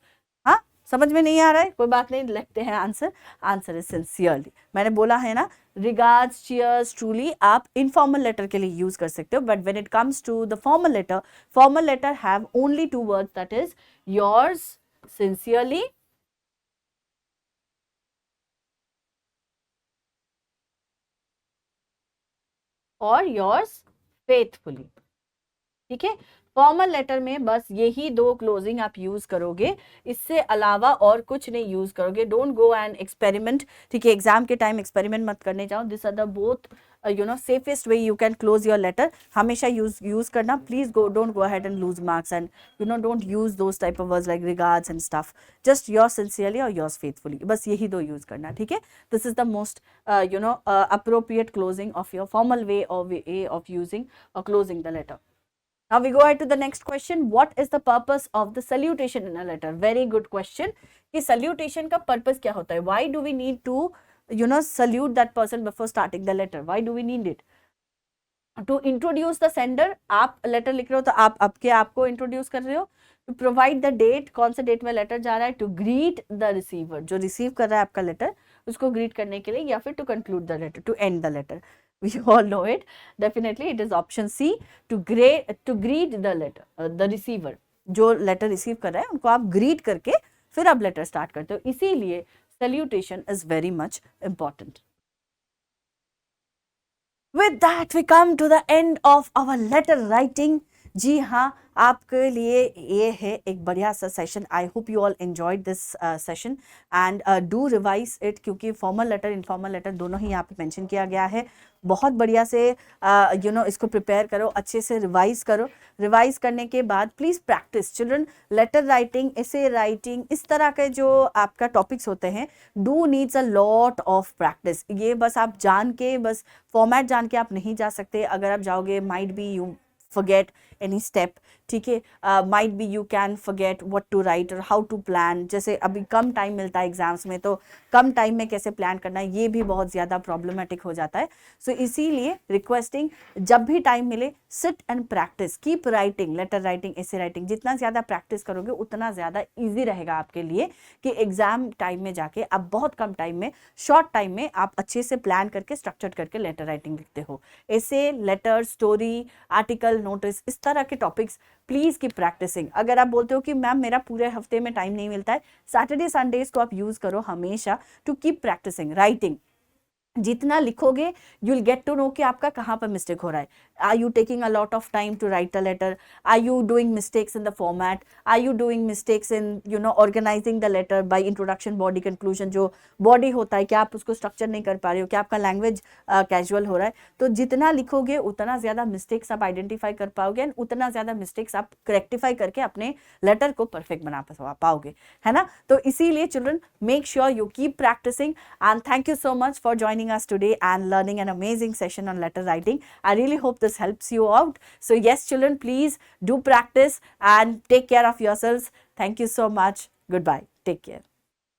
[SPEAKER 1] हाँ, समझ में नहीं आ रहा है, कोई बात नहीं, लिखते हैं आंसर. Answer is sincerely. मैंने बोला है ना, रिगार्ड्स, चीयर्स, ट्रूली आप इनफॉर्मल लेटर के लिए यूज कर सकते हो, but when it comes to the formal letter have only two words, that is yours sincerely और योर्स फेथफुली. ठीक है, फॉर्मल लेटर में बस यही दो क्लोजिंग आप यूज करोगे, इससे अलावा और कुछ नहीं यूज करोगे. Don't go and experiment. ठीक है, एग्जाम के टाइम एक्सपेरिमेंट मत करने जाओ. This are the both safest way you can close your letter. हमेशा यूज करना. Please don't go ahead and lose marks and don't use those type of words like regards and stuff. Just your sincerely और yours faithfully, बस यही दो use करना. ठीक है, this is the most appropriate closing of your formal way or way of using or closing the letter. Now we go ahead to the next question. What is the purpose of the salutation in a letter? Very good question. कि salutation का purpose क्या होता है? Why do we need to salute that person before starting the letter? Why do we need it? To introduce the sender. आप letter लिख रहे हो तो आप आपको introduce कर रहे हो. To provide the date, कौन से date में letter जा रहा है. To greet the receiver, जो receive कर रहा है आपका letter, उसको greet करने के लिए, या फिर to conclude the letter, to end the letter. We all know it. Definitely it is option C, to greet the letter, the receiver. जो letter receive कर रहा है उनको आप greet करके फिर आप letter start करते हो, इसीलिए salutation is very much important. With that we come to the end of our letter writing. जी हाँ, आपके लिए ये है एक बढ़िया सा session. I hope you all enjoyed this session and do revise it, क्योंकि फॉर्मल लेटर इनफॉर्मल लेटर दोनों ही यहाँ पे मेंशन किया गया है. बहुत बढ़िया से इसको प्रिपेयर करो, अच्छे से रिवाइज करो. रिवाइज करने के बाद please practice children. Letter writing, essay writing, इस तरह के जो आपका टॉपिक्स होते हैं, do needs a lot of practice. ये बस आप जान के, बस फॉर्मेट जान के आप नहीं जा सकते. अगर आप जाओगे, might be you forget any step. ठीक है, might be you can forget what to write or how to plan. जैसे अभी कम टाइम मिलता है एग्जाम्स में, तो कम टाइम में कैसे प्लान करना है, ये भी बहुत ज़्यादा प्रॉब्लमेटिक हो जाता है. सो इसीलिए रिक्वेस्टिंग, जब भी टाइम मिले sit and practice, keep writing, letter writing, essay writing. जितना ज़्यादा प्रैक्टिस करोगे उतना ज़्यादा ईजी रहेगा आपके लिए कि एग्जाम टाइम में जाके आप बहुत कम टाइम में, शॉर्ट टाइम में आप अच्छे से प्लान करके, स्ट्रक्चर करके लेटर राइटिंग लिखते हो. ऐसे लेटर, स्टोरी, आर्टिकल, नोटिस, इस तरह के टॉपिक्स प्लीज की प्रैक्टिसिंग. अगर आप बोलते हो कि मैम मेरा पूरे हफ्ते में टाइम नहीं मिलता है, सैटरडे संडेज को आप यूज करो हमेशा टू कीप प्रैक्टिसिंग राइटिंग. जितना लिखोगे you will get to know कि आपका कहाँ पर मिस्टेक हो रहा है. Are you taking a lot of time to write a letter? Are you doing mistakes in the format? Are you doing mistakes in organising the letter by introduction, body, conclusion? जो body होता है, क्या आप उसको structure नहीं कर पा रहे हो? क्या आपका लैंग्वेज कैजुअल हो रहा है? तो जितना लिखोगे उतना ज़्यादा मिस्टेक्स आप आइडेंटिफाई कर पाओगे एंड उतना ज़्यादा मिस्टेक्स आप रेक्टिफाई करके अपने लेटर को परफेक्ट बना पाओगे, है ना? तो इसीलिए children, make sure you keep practicing, and thank you so much for joining us today and learning an amazing session on letter writing. I really hope this helps you out. So yes children, please do practice and take care of yourselves. Thank you so much. Goodbye. Take care.